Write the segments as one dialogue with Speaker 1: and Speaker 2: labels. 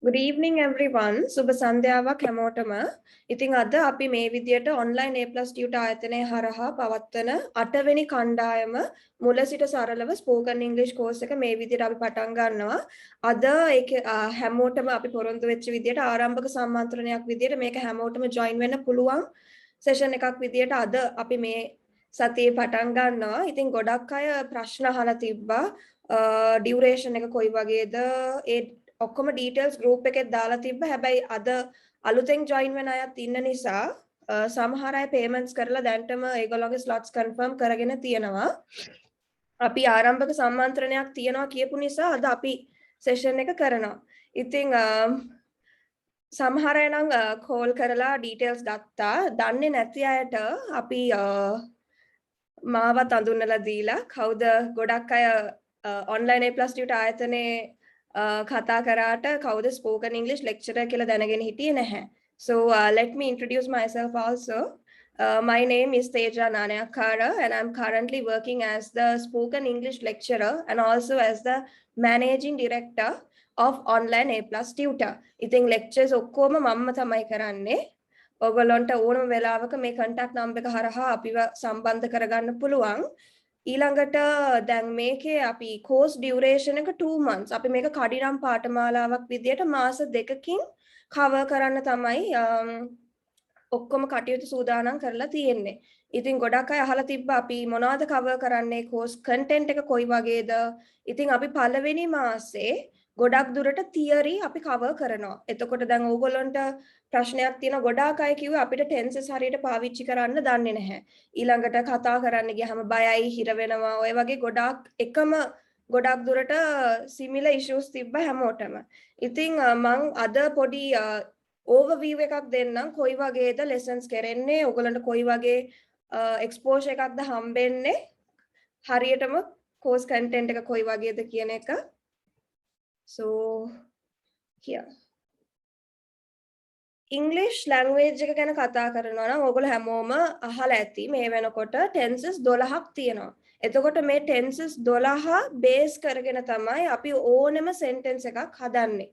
Speaker 1: Good evening everyone. සුබ සන්ධ්‍යාවක් හැමෝටම. ඉතින් අද අපි මේ විදියට online A+ tutor ආයතනය හරහා පවත්වන 8 වෙනි කණ්ඩායම මුල සිට සරලව spoken English course එක මේ විදියට අපි පටන් ගන්නවා. අද ඒක හැමෝටම අපි පොරොන්දු වෙච්ච විදියට ආරම්භක සම්මන්ත්‍රණයක් විදියට මේක හැමෝටම join වෙන්න පුළුවන් session එකක් විදියට අද අපි මේ සතියේ පටන් ගන්නවා. ඉතින් ගොඩක් අය ප්‍රශ්න අහලා තිබ්බා. duration එක කොයි වගේද? ඒ ඔක්කොම details group එකේ දාලා තිබ්බ. හැබැයි අද අලුතෙන් join වෙන අයත් ඉන්න නිසා සමහර අය payments කරලා දැන්ටම ඒගොල්ලෝගේ slots confirm කරගෙන තියෙනවා. අපි ආරම්භක සම්මන්ත්‍රණයක් තියනවා කියපු නිසා අද අපි session එක කරනවා. ඉතින් සමහර අය නම් call කරලා details ගත්තා. දන්නේ නැති අයට අපි මාවත් අඳුන්වලා දීලා කවුද ගොඩක් අය online A+ tutor ආයතනයේ කතා කරාට කවුද spoken English lecturer කියලා දැනගෙන හිටියේ නැහැ. So let me introduce myself also. My name is Teja Nanayakara and I'm currently working as the spoken English lecturer and also as the managing director of online A+ tutor. ඉතින් lectures ඔක්කොම මම තමයි කරන්නේ. ඔයගොල්ලන්ට ඕනම වෙලාවක මේ contact number එක හරහා අපිව සම්බන්ධ කරගන්න පුළුවන්. ඊළඟට දැන් මේකේ අපි course duration එක 2 months. අපි මේක කඩිනම් පාඨමාලාවක් විදියට මාස 2කින් cover කරන්න තමයි ඔක්කොම කටයුතු සූදානම් කරලා තියෙන්නේ. ඉතින් ගොඩක් අය අහලා තිබ්බා අපි මොනවද cover කරන්නේ, course content එක කොයි වගේද? ඉතින් අපි පළවෙනි මාසේ ගොඩක් දුරට theory අපි cover කරනවා. එතකොට දැන් ඕගොල්ලන්ට ප්‍රශ්නයක් තියෙන ගොඩාක් අය කිව්වේ අපිට tenses හරියට පාවිච්චි කරන්න දන්නේ නැහැ. ඊළඟට කතා කරන්න ගියාම බයයි, හිර වෙනවා. ඔය වගේ ගොඩාක් එකම ගොඩක් දුරට similar issues තිබ්බ හැමෝටම. ඉතින් මම අද පොඩි overview එකක් දෙන්නම් කොයි වගේද lessons කරන්නේ, ඕගොල්ලන්ට කොයි වගේ exposure එකක්ද හම්බෙන්නේ, හරියටම course content එක කොයි වගේද කියන එක. So here English language එක ගැන කතා කරනවා නම් ඕගොල්ලෝ හැමෝම අහලා ඇති මේ වෙනකොට tenses 12ක් තියෙනවා. එතකොට මේ tenses 12 base කරගෙන තමයි අපි ඕනෙම sentence එකක් හදන්නේ.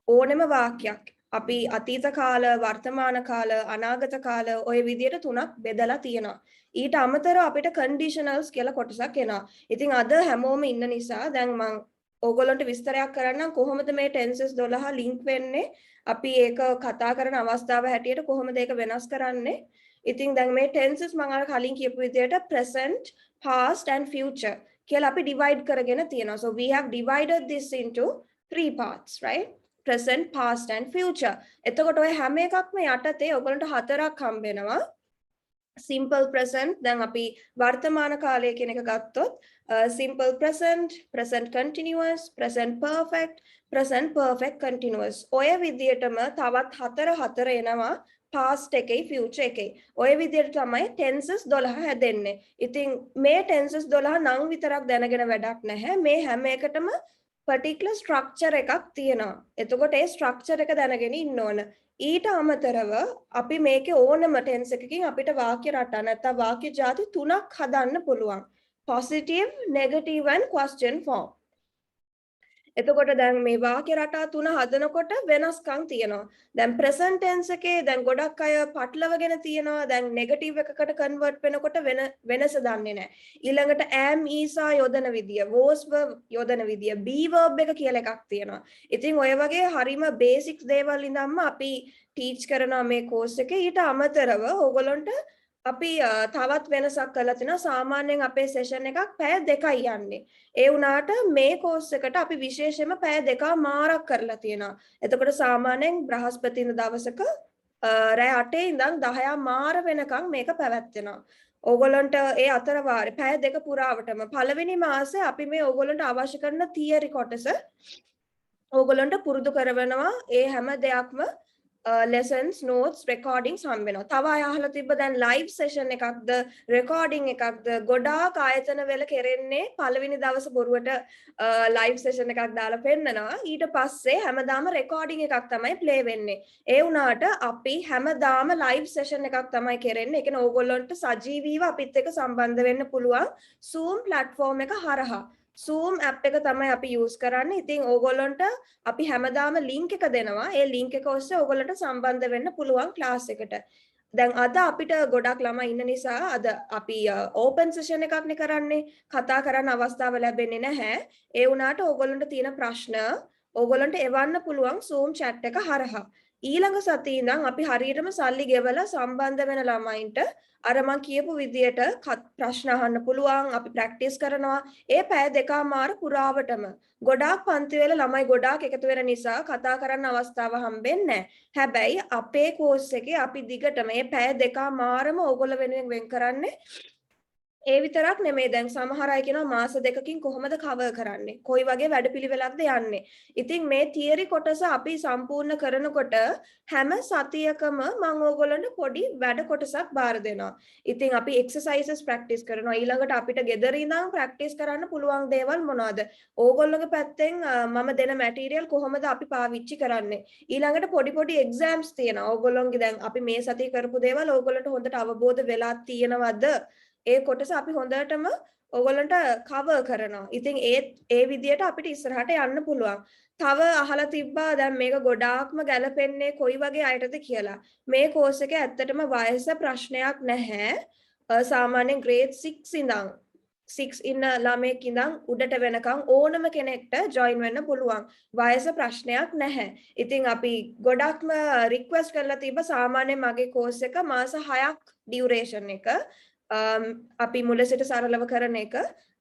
Speaker 1: ඕනෙම වාක්‍යයක්. අපි අතීත කාල, වර්තමාන කාල, අනාගත කාල ඔය විදිහට තුනක් බෙදලා තියෙනවා. ඊට අමතරව අපිට conditionals කියලා කොටසක් එනවා. ඉතින් අද හැමෝම ඉන්න නිසා දැන් මම ඕගොල්ලන්ට විස්තරයක් කරන්නම් කොහොමද මේ tenses 12 link වෙන්නේ. අපි ඒක කතා කරන අවස්ථාව හැටියට කොහොමද ඒක වෙනස් කරන්නේ. ඉතින් දැන් මේ tenses මම අර කලින් කියපු විදිහට present, past and future කියලා අපි divide කරගෙන තියෙනවා. So we have divided this into 3 parts, right? Present, past and future. එතකොට ඔය හැම එකක්ම යටතේ ඔයගලන්ට හතරක් හම්බ වෙනවා. Simple present, දැන් අපි වර්තමාන කාලය කියන එක ගත්තොත් simple present, present continuous, present perfect, present perfect continuous. ඔය විදිහටම තවත් හතර එනවා past එකේ future එකේ. ඔය විදිහට තමයි tenses 12 හැදෙන්නේ. ඉතින් මේ tenses 12 නම් විතරක් දැනගෙන වැඩක් නැහැ. මේ හැම එකටම particular structure එකක් තියෙනවා. එතකොට ඒ structure එක දැනගෙන ඉන්න ඕන. ඊට අමතරව අපි මේකේ ඕනම tense එකකින් අපිට වාක්‍ය රටා නැත්නම් වාක්‍ය ಜಾති තුනක් හදන්න පුළුවන්. Positive, negative and question form. එතකොට දැන් මේ වාක්‍ය රටා තුන හදනකොට වෙනස්කම් තියෙනවා. දැන් present tense එකේ දැන් ගොඩක් අය පටලවගෙන තියෙනවා. දැන් negative එකකට convert වෙනකොට වෙනස දන්නේ නැහැ. ඊළඟට am is යොදන විදිය, was verb යොදන විදිය, be verb එක කියලා එකක් තියෙනවා. ඉතින් ඔය වගේ හරිම basics දේවල් ඉඳන්ම අපි teach කරනවා මේ course එකේ. ඊට අමතරව ඕගොල්ලන්ට අපි තවත් වෙනසක් කරලා තිනවා. සාමාන්‍යයෙන් අපේ session එකක් පැය 2යි යන්නේ. ඒ වුණාට මේ course එකට අපි විශේෂයෙන්ම පැය 2ක් මාරක් කරලා තියෙනවා. එතකොට සාමාන්‍යයෙන් බ්‍රහස්පතින්දා දවසක රෑ 8 ඉඳන් 10 මාර වෙනකන් මේක පැවැත්වෙනවා. ඕගොල්ලන්ට ඒ අතර වාරේ පැය 2 පුරාවටම පළවෙනි මාසේ අපි මේ ඕගොල්ලන්ට අවශ්‍ය කරන theory කොටස ඕගොල්ලන්ට පුරුදු කරවනවා. ඒ හැම දෙයක්ම lessons, notes, recordings හම් වෙනවා. තව අය අහලා තිබ්බ දැන් live session එකක්ද, recording එකක්ද ගොඩාක් ආයතන වල කෙරෙන්නේ පළවෙනි දවස් බොරුවට live session එකක් දාලා පෙන්නනවා. ඊට පස්සේ හැමදාම recording එකක් තමයි play වෙන්නේ. ඒ වුණාට අපි හැමදාම live session එකක් තමයි කෙරෙන්නේ. ඒ කියන්නේ ඕගොල්ලන්ට සජීවීව අපිත් එක්ක සම්බන්ධ වෙන්න පුළුවන් Zoom platform එක හරහා. Zoom app එක තමයි අපි use කරන්නේ. ඉතින් ඕගොල්ලන්ට අපි හැමදාම link එක දෙනවා. ඒ link එක ඔස්සේ ඕගොල්ලන්ට සම්බන්ධ වෙන්න පුළුවන් class එකට. දැන් අද අපිට ගොඩක් ළමයි ඉන්න නිසා අද අපි open session එකක් නේ කරන්නේ. කතා කරන්න අවස්ථාව ලැබෙන්නේ නැහැ. ඒ වුණාට ඕගොල්ලන්ට තියෙන ප්‍රශ්න ඕගොල්ලන්ට එවන්න පුළුවන් Zoom chat එක හරහා. ඊළඟ සතියේ ඉඳන් අපි හරියටම සල්ලි ගෙවලා සම්බන්ධ වෙන ළමයින්ට අර මං කියපු විදියට ප්‍රශ්න අහන්න පුළුවන් අපි ප්‍රැක්ටිස් කරනවා ඒ පැය දෙකමාර පුරාවටම ගොඩාක් පන්ති වල ළමයි ගොඩාක් එකතු වෙන නිසා කතා කරන්න අවස්ථාව හම්බෙන්නේ හැබැයි අපේ කෝස් එකේ අපි දිගටම මේ පැය දෙකමාරම ඕගොල්ලෝ වෙනුවෙන් වෙන් කරන්නේ ඒ විතරක් නෙමෙයි දැන් සමහර අය කියනවා මාස දෙකකින් කොහොමද කවර් කරන්නේ කොයි වගේ වැඩපිළිවෙලක්ද යන්නේ ඉතින් මේ තියරි කොටස අපි සම්පූර්ණ කරනකොට හැම සතියකම මම ඕගොල්ලන්ට පොඩි වැඩ කොටසක් බාර දෙනවා ඉතින් අපි එක්සර්සයිසස් ප්‍රැක්ටිස් කරනවා ඊළඟට අපිට ගෙදර ඉඳන් ප්‍රැක්ටිස් කරන්න පුළුවන් දේවල් මොනවද ඕගොල්ලෝගේ පැත්තෙන් මම දෙන මැටීරියල් කොහොමද අපි පාවිච්චි කරන්නේ ඊළඟට පොඩි පොඩි එක්සෑම්ස් තියෙනවා ඕගොල්ලෝගේ දැන් අපි මේ සතියේ කරපු දේවල් ඕගොල්ලන්ට හොඳට අවබෝධ වෙලා තියෙනවද ඒ කොටස අපි හොඳටම ඔයගොල්ලන්ට කවර් කරනවා. ඉතින් ඒ විදියට අපිට ඉස්සරහට යන්න පුළුවන්. තව අහලා තිබ්බා දැන් මේක ගොඩාක්ම ගැලපෙන්නේ කොයි වගේ අයටද කියලා. මේ කෝස් එකේ ඇත්තටම වයස ප්‍රශ්නයක් නැහැ. සාමාන්‍යයෙන් grade 6 ඉඳන් 6 ඉන්න ළමයෙක් ඉඳන් උඩට වෙනකන් ඕනම කෙනෙක්ට join වෙන්න පුළුවන්. වයස ප්‍රශ්නයක් නැහැ. ඉතින් අපි ගොඩක්ම request කරලා තිබ්බ සාමාන්‍යයෙන් මගේ කෝස් එක මාස 6ක් duration එක. අපි මුල සිට සරලව කරන එක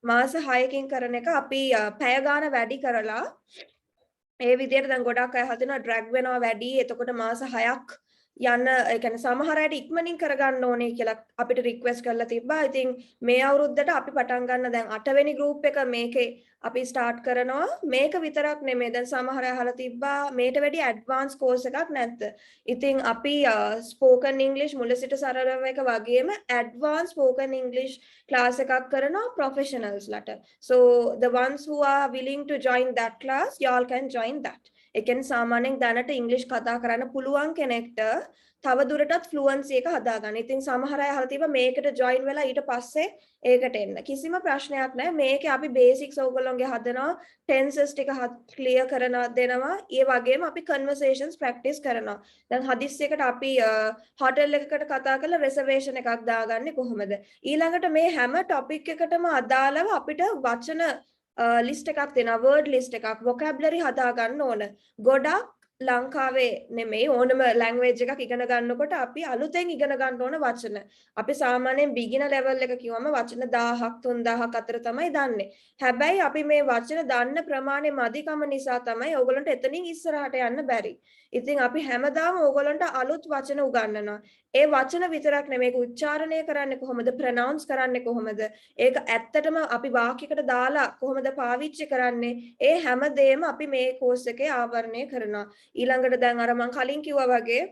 Speaker 1: මාස 6කින් කරන එක අපි පැය ගාන වැඩි කරලා ඒ විදිහට දැන් ගොඩක් අය හදනවා ඩ්‍රැග් වෙනවා වැඩි එතකොට මාස 6ක් යන්න ඒ කියන්නේ සමහර අයට ඉක්මනින් කරගන්න ඕනේ කියලා අපිට රික්වෙස්ට් කරලා තිබ්බා. ඉතින් මේ අවුරුද්දට අපි පටන් ගන්න දැන් 8 වෙනි ගෲප් එක මේකේ අපි ස්ටාර්ට් කරනවා. මේක විතරක් නෙමෙයි දැන් සමහර අය අහලා තිබ්බා මේට වැඩි ඇඩ්වාන්ස් කෝස් එකක් නැද්ද? ඉතින් අපි ස්පෝකන් ඉංග්‍රීසි මුල සිට සරලව එක වගේම ඇඩ්වාන්ස් ස්පෝකන් ඉංග්‍රීසි ක්ලාස් එකක් කරනවා ප්‍රොෆෙෂනල්ස්ලට. So the ones who are willing to join that class y'all can join that. ඒ කියන්නේ සාමාන්‍යයෙන් දැනට ඉංග්‍රීසි කතා කරන්න පුළුවන් කෙනෙක්ට තව දුරටත් ෆ්ලුවන්සි එක හදාගන්න. ඉතින් සමහර අය අහලා තිබ්බා මේකට ජොයින් වෙලා ඊට පස්සේ ඒකට එන්න. කිසිම ප්‍රශ්නයක් නැහැ. මේකේ අපි බේසික්ස් ඕගොල්ලෝගේ හදනවා, ටෙන්සස් ටික ක්ලියර් කරන දෙනවා. ඒ වගේම අපි කන්වර්සේෂන්ස් ප්‍රැක්ටිස් කරනවා. දැන් හදිස්සියකට අපි හෝටල් එකකට කතා කරලා රිසර්වේෂන් එකක් දාගන්නේ කොහොමද? ඊළඟට මේ හැම ටොපික් එකටම අදාළව අපිට වචන ලිස්ට් එකක් දෙනවා වර්ඩ් ලිස්ට් එකක් vocabulary හදා ගන්න ඕන. ගොඩක් ලංකාවේ නෙමෙයි ඕනම ලැන්ග්වේජ් එකක් ඉගෙන ගන්නකොට අපි අලුතෙන් ඉගෙන ගන්න ඕන වචන. අපි සාමාන්‍යයෙන් බිගිනර් ලෙවල් එක කිව්වම වචන 1000ක් 3000ක් අතර තමයි දන්නේ. හැබැයි අපි මේ වචන දන්න ප්‍රමාණය මදිකම නිසා තමයි ඕගොල්ලන්ට එතනින් ඉස්සරහට යන්න බැරි. ඉතින් අපි හැමදාම ඕගොල්ලන්ට අලුත් වචන උගන්වනවා. ඒ වචන විතරක් නෙමෙයි ඒක උච්චාරණය කරන්නේ කොහොමද ප්‍රොනවුන්ස් කරන්නේ කොහොමද ඒක ඇත්තටම අපි වාක්‍යයකට දාලා කොහොමද පාවිච්චි කරන්නේ ඒ හැමදේම අපි මේ කෝස් එකේ ආවරණය කරනවා ඊළඟට දැන් අර මම කලින් කිව්වා වගේ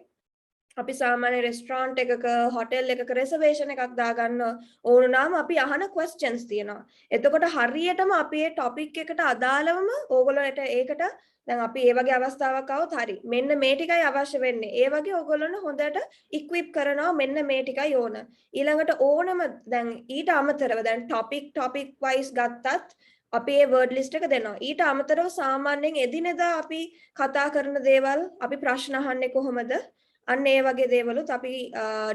Speaker 1: අපි සාමාන්‍ය රෙස්ටොරන්ට් එකක හෝටල් එකක රිසර්වේෂන් එකක් දාගන්න ඕන නම් අපි අහන questions තියෙනවා. එතකොට හරියටම අපි මේ topic එකට අදාළවම ඕගොල්ලෝට ඒකට දැන් අපි මේ වගේ අවස්ථාවක් આવොත් හරි. මෙන්න මේ ටිකයි අවශ්‍ය වෙන්නේ. ඒ වගේ ඕගොල්ලොන්ව හොඳට equip කරනවා මෙන්න මේ ටිකයි ඕන. ඊළඟට ඕනම දැන් ඊට අමතරව දැන් topic wise ගත්තත් අපි ඒ word list එක දෙනවා. ඊට අමතරව සාමාන්‍යයෙන් එදිනෙදා අපි කතා කරන දේවල් අපි ප්‍රශ්න අහන්නේ කොහොමද? අන්න ඒ වගේ දේවලුත් අපි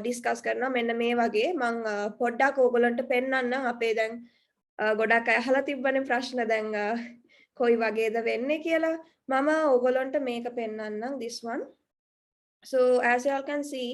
Speaker 1: ඩිස්කස් කරනවා මෙන්න මේ වගේ මම පොඩ්ඩක් ඕගොල්ලන්ට පෙන්නන්නම් අපේ දැන් ගොඩක් අය අහලා තිබ්බනේ ප්‍රශ්න දැන් කොයි වගේද වෙන්නේ කියලා මම ඕගොල්ලන්ට මේක පෙන්නන්නම් this one so as you all can see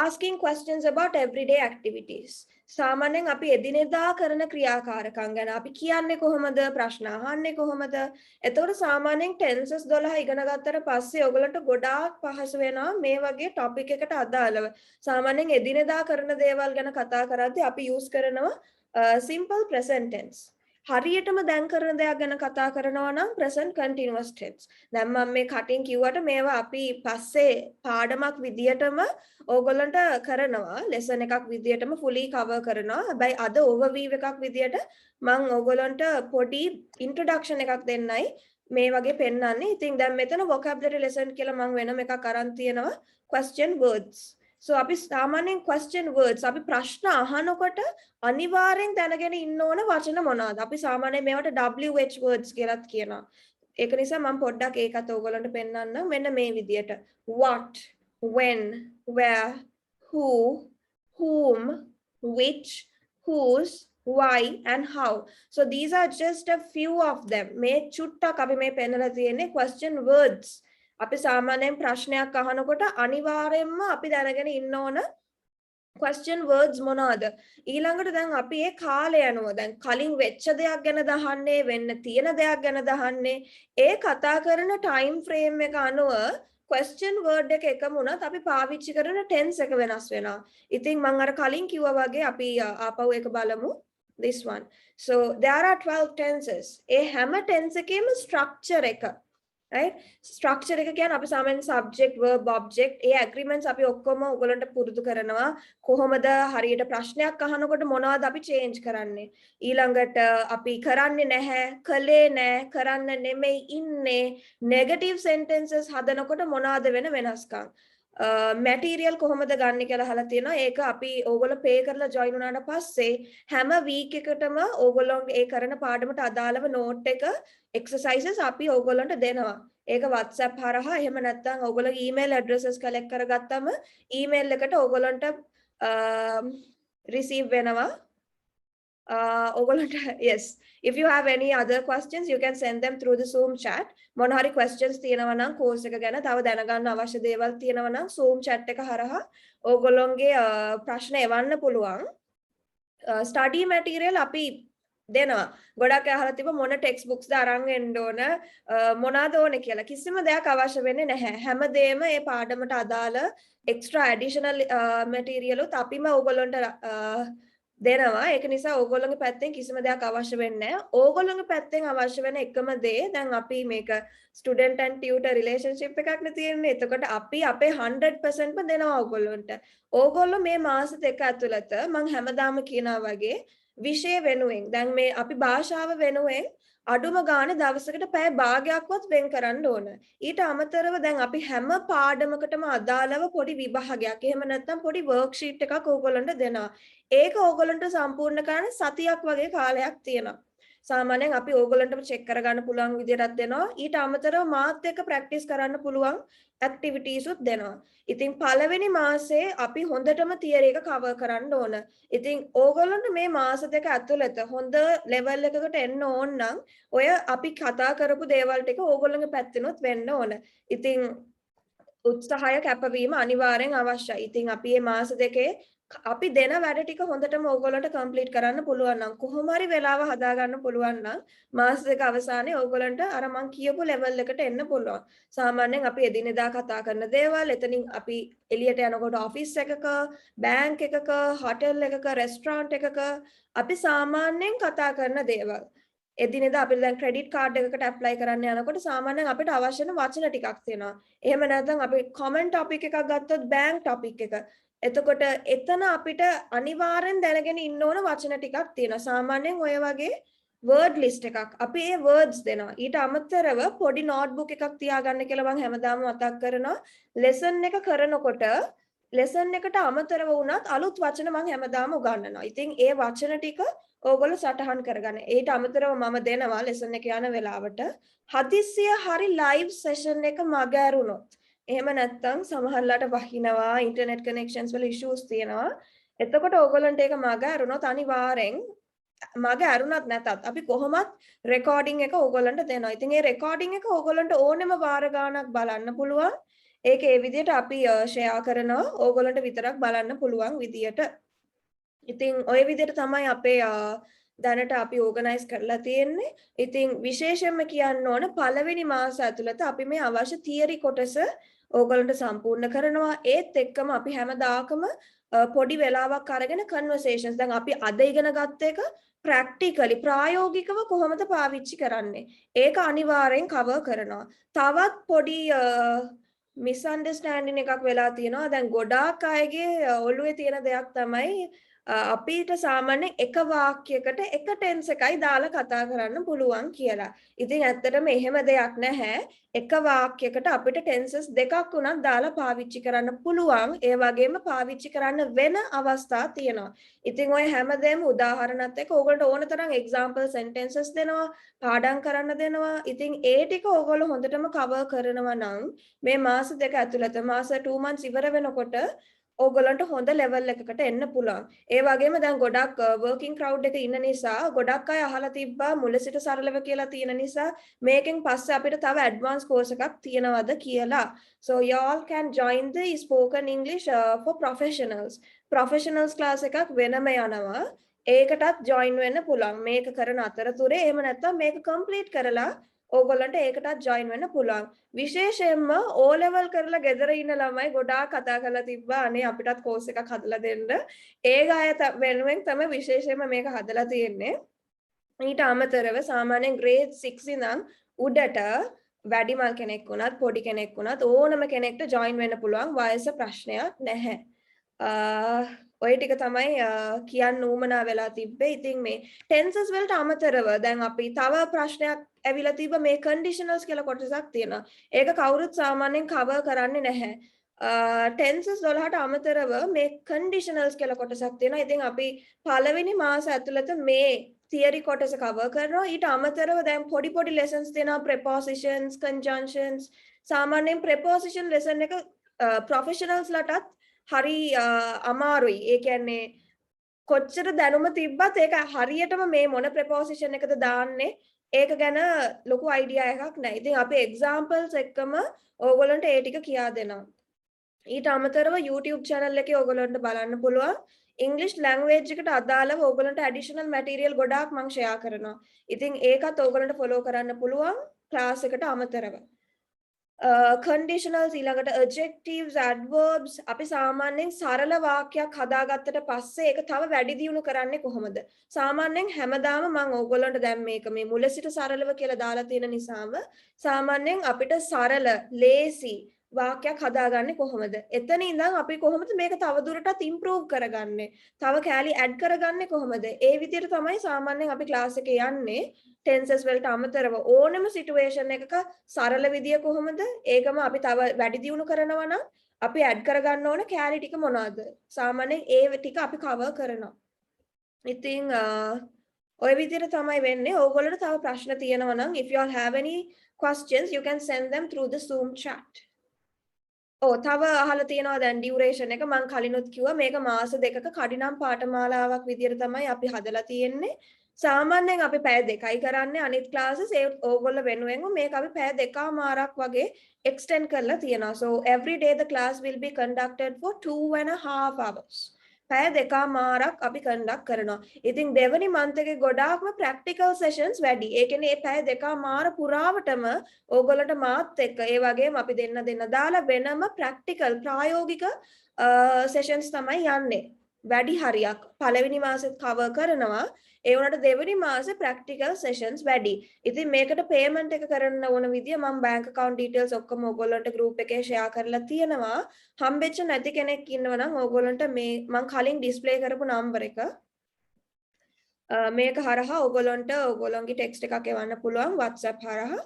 Speaker 1: asking questions about everyday activities සාමාන්‍යයෙන් අපි එදිනෙදා කරන ක්‍රියාකාරකම් ගැන අපි කියන්නේ කොහොමද ප්‍රශ්න අහන්නේ කොහොමද එතකොට සාමාන්‍යයෙන් ටෙන්සස් 12 ඉගෙන ගත්තට පස්සේ ඔයගලන්ට ගොඩාක් පහසු වෙනවා මේ වගේ ටොපික් එකට අදාළව සාමාන්‍යයෙන් එදිනෙදා කරන දේවල් ගැන කතා කරද්දී අපි යූස් කරනවා simple present tense හරියටම දැන් කරන දෙයක් ගැන කතා කරනවා නම් present continuous tense. දැන් මම මේ කටින් කිව්වට මේවා අපි පස්සේ පාඩමක් විදියටම ඕගොල්ලන්ට කරනවා. lesson එකක් විදියටම fully cover කරනවා. හැබැයි අද overview එකක් විදියට මම ඕගොල්ලන්ට පොඩි introduction එකක් දෙන්නයි මේ වගේ පෙන්නන්නේ. ඉතින් දැන් මෙතන vocabulary lesson කියලා මම වෙනම එකක් අරන් තියෙනවා question words. so අපි සාමාන්‍යයෙන් question words අපි ප්‍රශ්න අහනකොට අනිවාර්යෙන් දැනගෙන ඉන්න ඕන වචන මොනවාද? අපි සාමාන්‍යයෙන් මේවට WH words කියලාත් කියනවා. ඒක නිසා මම පොඩ්ඩක් ඒකත් ඕගොල්ලන්ට පෙන්නන්නම්. මෙන්න මේ විදියට. What, when, where, who, whom, which, whose, why and how. So these are just a few of them. මේ චුට්ටක් අපි මේ පෙන්නලා තියෙන්නේ question words. අපි සාමාන්‍යයෙන් ප්‍රශ්නයක් අහනකොට අනිවාර්යයෙන්ම අපි දැනගෙන ඉන්න ඕන question words මොනවාද? ඊළඟට දැන් අපි ඒ කාලය යනවා. දැන් කලින් වෙච්ච දෙයක් ගැන දහන්නේ, වෙන්න තියෙන දෙයක් ගැන දහන්නේ. ඒ කතා කරන time frame එක අනුව question word එක එකම වුණත් අපි පාවිච්චි කරන tense එක වෙනස් වෙනවා. ඉතින් මම අර කලින් කිව්වා වගේ අපි ආපහු එක බලමු. This one. So there are 12 tenses. ඒ හැම tense එකේම structure එක, right? Structure එක කියන්නේ අපි සාමාන්‍යයෙන් subject, verb, object ඒ agreements අපි ඔක්කොම ඔයගලන්ට පුරුදු කරනවා. කොහොමද හරියට ප්‍රශ්නයක් අහනකොට මොනවද අපි change කරන්නේ? ඊළඟට අපි කරන්නේ නැහැ, කළේ නැහැ, කරන්න නෙමෙයි ඉන්නේ. negative sentences හදනකොට මොනවද වෙන වෙනස්කම්? මැටීරියල් කොහොමද ගන්න කියලා අහලා තියෙනවා. ඒක අපි ඕගොල්ලෝ පේ කරලා ජොයින් වුණාට පස්සේ හැම වීක් එකකටම ඕගොල්ලෝ ඒ කරන පාඩමට අදාළව නෝට් එක exercises අපි ඕගොල්ලන්ට දෙනවා. ඒක WhatsApp හරහා එහෙම නැත්නම් ඕගොල්ලෝගේ email addresses collect කරගත්තම email එකට ඕගොල්ලන්ට receive වෙනවා. yes, if you have any other questions you can send them through the Zoom chat. මොන හරි questions තියෙනවා නම් course එක ගැන තව දැනගන්න අවශ්‍ය දේවල් තියෙනවා නම් Zoom chat එක හරහා ඕගොල්ලොන්ගේ ප්‍රශ්න එවන්න පුළුවන්. study material අපි දෙනවා. ගොඩක් අහලා තිබ්බ මොන textbooks ද අරන් එන්න ඕන මොනවාද ඕනේ කියලා. කිසිම දෙයක් අවශ්‍ය වෙන්නේ නැහැ. හැමදේම මේ පාඩමට අදාළ extra additional material උත් අපිම ඕගොල්ලන්ට දෙනවා. ඒක නිසා ඕගොල්ලෝගේ පැත්තෙන් කිසිම දෙයක් අවශ්‍ය වෙන්නේ නැහැ. ඕගොල්ලෝගේ පැත්තෙන් අවශ්‍ය වෙන එකම දේ දැන් අපි මේක student and tutor relationship එකක් නේ තියෙන්නේ. එතකොට අපි අපේ 100%ම දෙනවා ඕගොල්ලන්ට. ඕගොල්ලෝ මේ මාස දෙක ඇතුළත මම හැමදාම කියනවා වගේ විෂය වෙනුවෙන් දැන් මේ අපි භාෂාව වෙනුවෙන් අඩුම ගානේ දවසකට පැය භාගයක්වත් වෙන් කරන්න ඕන. ඊට අමතරව දැන් අපි හැම පාඩමකටම අදාළව පොඩි විභාගයක් එහෙම නැත්නම් පොඩි worksheet එකක් ඕගොල්ලන්ට දෙනවා. ඒක ඕගොල්ලන්ට සම්පූර්ණ කරන්න සතියක් වගේ කාලයක් තියෙනවා. සාමාන්‍යයෙන් අපි ඕගොල්ලන්ටම check කරගන්න පුළුවන් විදිහටත් දෙනවා. ඊට අමතරව මාත් එක්ක practice කරන්න පුළුවන් activities උත් දෙනවා. ඉතින් පළවෙනි මාසේ අපි හොඳටම theory එක cover කරන්න ඕන. ඉතින් ඕගොල්ලන්ට මේ මාස දෙක ඇතුළත හොඳ level එකකට එන්න ඕන නම් ඔය අපි කතා කරපු දේවල් ටික ඕගොල්ලන්ගේ පැත්තෙනුත් වෙන්න ඕන. ඉතින් උත්සාහය කැපවීම අනිවාර්යෙන් අවශ්‍යයි. ඉතින් අපි මේ මාස දෙකේ අපි දෙන වැඩ ටික හොඳටම ඕගොල්ලන්ට කම්ප්ලීට් කරන්න පුළුවන් නම් කොහොම හරි වෙලාව හදා ගන්න පුළුවන් නම් මාස දෙක අවසානයේ ඕගොල්ලන්ට අර මං කියපු ලෙවල් එකට එන්න පුළුවන්. සාමාන්‍යයෙන් අපි එදිනෙදා කතා කරන දේවල් එතනින් අපි එළියට යනකොට ඔෆිස් එකක, බැංක් එකක, හෝටල් එකක, රෙස්ටෝරන්ට් එකක අපි සාමාන්‍යයෙන් කතා කරන දේවල්. එදිනෙදා අපි දැන් ක්‍රෙඩිට් කාඩ් එකකට ඇප්ලයි කරන්න යනකොට සාමාන්‍යයෙන් අපිට අවශ්‍ය වෙන වචන ටිකක් තියෙනවා. එහෙම නැත්නම් අපි කොමන් ටොපික් එකක් ගත්තොත් බැංක් ටොපික් එක. එතකොට එතන අපිට අනිවාර්යෙන් දැනගෙන ඉන්න ඕන වචන ටිකක් තියෙනවා. සාමාන්‍යයෙන් ඔය වගේ word list එකක් අපි ඒ words දෙනවා. ඊට අමතරව පොඩි notebook එකක් තියාගන්න කියලා මම හැමදාම මතක් කරනවා. lesson එක කරනකොට lesson එකට අමතරව වුණත් අලුත් වචන මම හැමදාම උගන්වනවා. ඉතින් ඒ වචන ටික ඕගොල්ලෝ සටහන් කරගන්න. ඊට අමතරව මම දෙනවා lesson එක යන වෙලාවට හදිස්සිය හරි live session එක මග ඇරුණොත් එහෙම නැත්නම් සමහරලාට වහිනවා ඉන්ටර්නෙට් කනෙක්ෂන්ස් වල ඉෂුස් තියෙනවා. එතකොට ඕගොල්ලන්ට ඒක මග ඇරුණොත් අනිවාර්යෙන් මග ඇරුණත් නැතත් අපි කොහොමත් රෙකෝඩින් එක ඕගොල්ලන්ට දෙනවා. ඉතින් ඒ රෙකෝඩින් එක ඕගොල්ලන්ට ඕනෙම වාර ගාණක් බලන්න පුළුවන්. ඒක ඒ විදිහට අපි ෂෙයා කරනවා ඕගොල්ලන්ට විතරක් බලන්න පුළුවන් විදියට. ඉතින් ওই විදිහට තමයි අපේ දැනට අපි ඕගනයිස් කරලා තියෙන්නේ. ඉතින් විශේෂයෙන්ම කියන්න ඕන පළවෙනි මාස ඇතුළත අපි මේ අවශ්‍ය තියරි කොටස ඕගොල්ලන්ට සම්පූර්ණ කරනවා. ඒත් එක්කම අපි හැමදාකම පොඩි වෙලාවක් අරගෙන conversations දැන් අපි අද ඉගෙන ගත්ත එක practically ප්‍රායෝගිකව කොහොමද පාවිච්චි කරන්නේ ඒක අනිවාර්යෙන් cover කරනවා. තවත් පොඩි misunderstanding එකක් වෙලා තියෙනවා. දැන් ගොඩාක් අයගේ ඔළුවේ තියෙන දෙයක් තමයි අපිට සාමාන්‍යයෙන් එක වාක්‍යයකට එක ටෙන්ස් එකයි දාලා කතා කරන්න පුළුවන් කියලා. ඉතින් ඇත්තටම එහෙම දෙයක් නැහැ. එක වාක්‍යයකට අපිට ටෙන්සස් දෙකක් උනත් දාලා පාවිච්චි කරන්න පුළුවන්. ඒ වගේම පාවිච්චි කරන්න වෙන අවස්ථා තියෙනවා. ඉතින් ඔය හැමදේම උදාහරණත් එක්ක ඕගොල්ලෝ ඕන තරම් එක්සැම්පල් සෙන්ටෙන්සස් දෙනවා, පාඩම් කරන්න දෙනවා. ඉතින් ඒ ටික ඕගොල්ලෝ හොඳටම කවර් කරනවා නම් මේ මාස දෙක ඇතුළත මාස 2 months ඉවර වෙනකොට ඕගොල්ලන්ට හොඳ ලෙවල් එකකට එන්න පුළුවන්. ඒ වගේම දැන් ගොඩක් වර්කින් ක්‍රවුඩ් එක ඉන්න නිසා ගොඩක් අය අහලා තිබ්බා මුල සිට සරලව කියලා තියෙන නිසා මේකෙන් පස්සේ අපිට තව ඇඩ්වාන්ස් කෝස් එකක් තියෙනවද කියලා. So y'all can join the spoken English for professionals. Professionals class එකක් වෙනම යනවා. ඒකටත් join වෙන්න පුළුවන්. මේක කරන අතරතුරේ එහෙම නැත්නම් මේක complete කරලා ඕගොල්ලන්ට ඒකටත් join වෙන්න පුළුවන්. විශේෂයෙන්ම O level කරලා ගෙදර ඉන්න ළමයි ගොඩාක් කතා කරලා තිබ්බා අනේ අපිටත් කෝස් එකක් හදලා දෙන්න. ඒ අය වෙනුවෙන් තමයි විශේෂයෙන්ම මේක හදලා තියෙන්නේ. ඊට අමතරව සාමාන්‍යයෙන් grade 6 ඉඳන් උඩට වැඩිමල් කෙනෙක් වුණත් පොඩි කෙනෙක් වුණත් ඕනම කෙනෙක්ට join වෙන්න පුළුවන්. වයස ප්‍රශ්නයක් නැහැ. ඔය ටික තමයි කියන්න උවමනා වෙලා තිබ්බේ. ඉතින් මේ tenses වලට අමතරව දැන් අපි තව ප්‍රශ්නයක් ඇවිල්ලා තිබ්බ මේ conditionals කියලා කොටසක් තියෙනවා. ඒක කවුරුත් සාමාන්‍යයෙන් cover කරන්නේ නැහැ. tenses 12ට අමතරව මේ conditionals කියලා කොටසක් තියෙනවා. ඉතින් අපි පළවෙනි මාස ඇතුළත මේ theory කොටස cover කරනවා. ඊට අමතරව දැන් පොඩි lessons තියෙනවා prepositions, conjunctions. සාමාන්‍යයෙන් preposition lesson එක professionals ලටත් හරි අමාරුයි. ඒ කියන්නේ කොච්චර දැනුම තිබ්බත් ඒක හරියටම මේ මොන preposition එකද දාන්නේ ඒක ගැන ලොකු අයිඩියා එකක් නැහැ. ඉතින් අපි examples එක්කම ඕගොල්ලන්ට ඒ ටික කියා දෙනවා. ඊට අමතරව YouTube channel එකේ ඕගොල්ලන්ට බලන්න පුළුවන් English language එකට අදාළව ඕගොල්ලන්ට additional material ගොඩාක් මම share කරනවා. ඉතින් ඒකත් ඕගොල්ලන්ට follow කරන්න පුළුවන් class එකට අමතරව. conditionals ඊළඟට adjectives adverbs අපි සාමාන්‍යයෙන් සරල වාක්‍යයක් හදාගත්තට පස්සේ ඒක තව වැඩි දියුණු කරන්නේ කොහොමද සාමාන්‍යයෙන් හැමදාම මම ඕගොල්ලන්ට දැන් මේක මේ මුල සිට සරලව කියලා දාලා තියෙන නිසාම සාමාන්‍යයෙන් අපිට සරල ලේසි වාක්‍යයක් හදාගන්නේ කොහොමද එතන ඉඳන් අපි කොහොමද මේක තව දුරටත් improve කරගන්නේ තව කැලි add කරගන්නේ කොහොමද ඒ විදිහට තමයි සාමාන්‍යයෙන් අපි ක්ලාස් එකේ යන්නේ tenses වලට අමතරව ඕනම situation එකක සරල විදිය කොහොමද ඒකම අපි තව වැඩි දියුණු කරනවා නම් අපි add කරගන්න ඕන කැලි ටික මොනවාද සාමාන්‍යයෙන් ඒ ටික අපි cover කරනවා ඉතින් ඔය විදිහට තමයි වෙන්නේ ඕගොල්ලන්ට තව ප්‍රශ්න තියෙනවා නම් if you all have any questions you can send them through the Zoom chat තව අහලා තියෙනවා දැන් ඩියුරේෂන් එක මම කලිනුත් කිව්වා මේක මාස දෙකක කඩිනම් පාඨමාලාවක් විදියට තමයි අපි හදලා තියෙන්නේ සාමාන්‍යයෙන් අපි පැය දෙකයි කරන්නේ අනිත් ක්ලාසස් ඒ ඕගොල්ලෝ වෙනුවෙන් මේක අපි පැය දෙකමාරක් වගේ extend කරලා තියෙනවා so every day the class will be conducted for 2.5 hours පැය දෙකමාරක් අපි conduct කරනවා ඉතින් දෙවනි month එකේ ගොඩාක්ම practical sessions වැඩි ඒ කියන්නේ මේ පැය දෙකමාර පුරාවටම ඕගොල්ලන්ට මාත් එක්ක ඒ වගේම අපි දෙන්න දාලා වෙනම practical ප්‍රායෝගික sessions තමයි යන්නේ වැඩි හරියක් පළවෙනි මාසෙත් cover කරනවා ඒ වුණාට දෙවෙනි මාසේ practical sessions වැඩි. ඉතින් මේකට payment එක කරන්න ඕන විදිය මම bank account details ඔක්කොම ඕගොල්ලන්ට group එකේ share කරලා තියෙනවා. හම්බෙච්ච නැති කෙනෙක් ඉන්නවා නම් ඕගොල්ලන්ට මේ මම කලින් display කරපු number එක මේක හරහා ඕගොල්ලන්ට ඕගොල්ලන්ගේ text එකක් එවන්න පුළුවන් WhatsApp හරහා.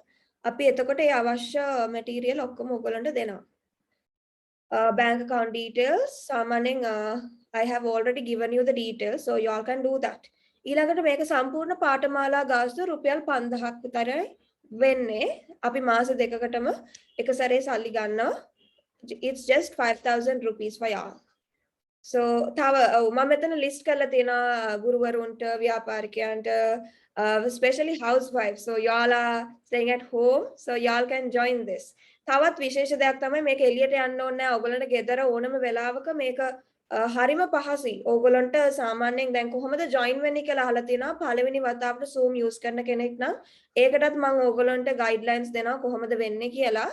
Speaker 1: අපි එතකොට ඒ අවශ්‍ය material ඔක්කොම ඕගොල්ලන්ට දෙනවා. Bank account details සාමාන්‍යයෙන් I have already given you the details so you all can do that. ඊළඟට මේක සම්පූර්ණ පාඨමාලා ගාස්තු රුපියල් 5000ක් විතරයි වෙන්නේ. අපි මාස දෙකකටම එක සැරේ සල්ලි ගන්නවා. It's just 5000 rupees for y'all. So තව මම මෙතන list කරලා තියෙනවා ගුරුවරුන්ට ව්‍යාපාරිකයන්ට especially housewives. So y'all are staying at home so y'all can join this. තවත් විශේෂ දෙයක් තමයි මේක එළියට යන්න ඕනේ නැහැ. ඔයගොල්ලන්ට ගෙදර ඕනම වෙලාවක මේක හරිම පහසුයි. ඕගොල්ලන්ට සාමාන්‍යයෙන් දැන් කොහොමද join වෙන්නේ කියලා අහලා තියෙනවා. පළවෙනි වතාවට Zoom use කරන කෙනෙක් නම් ඒකටත් මම ඕගොල්ලන්ට guidelines දෙනවා කොහොමද වෙන්නේ කියලා.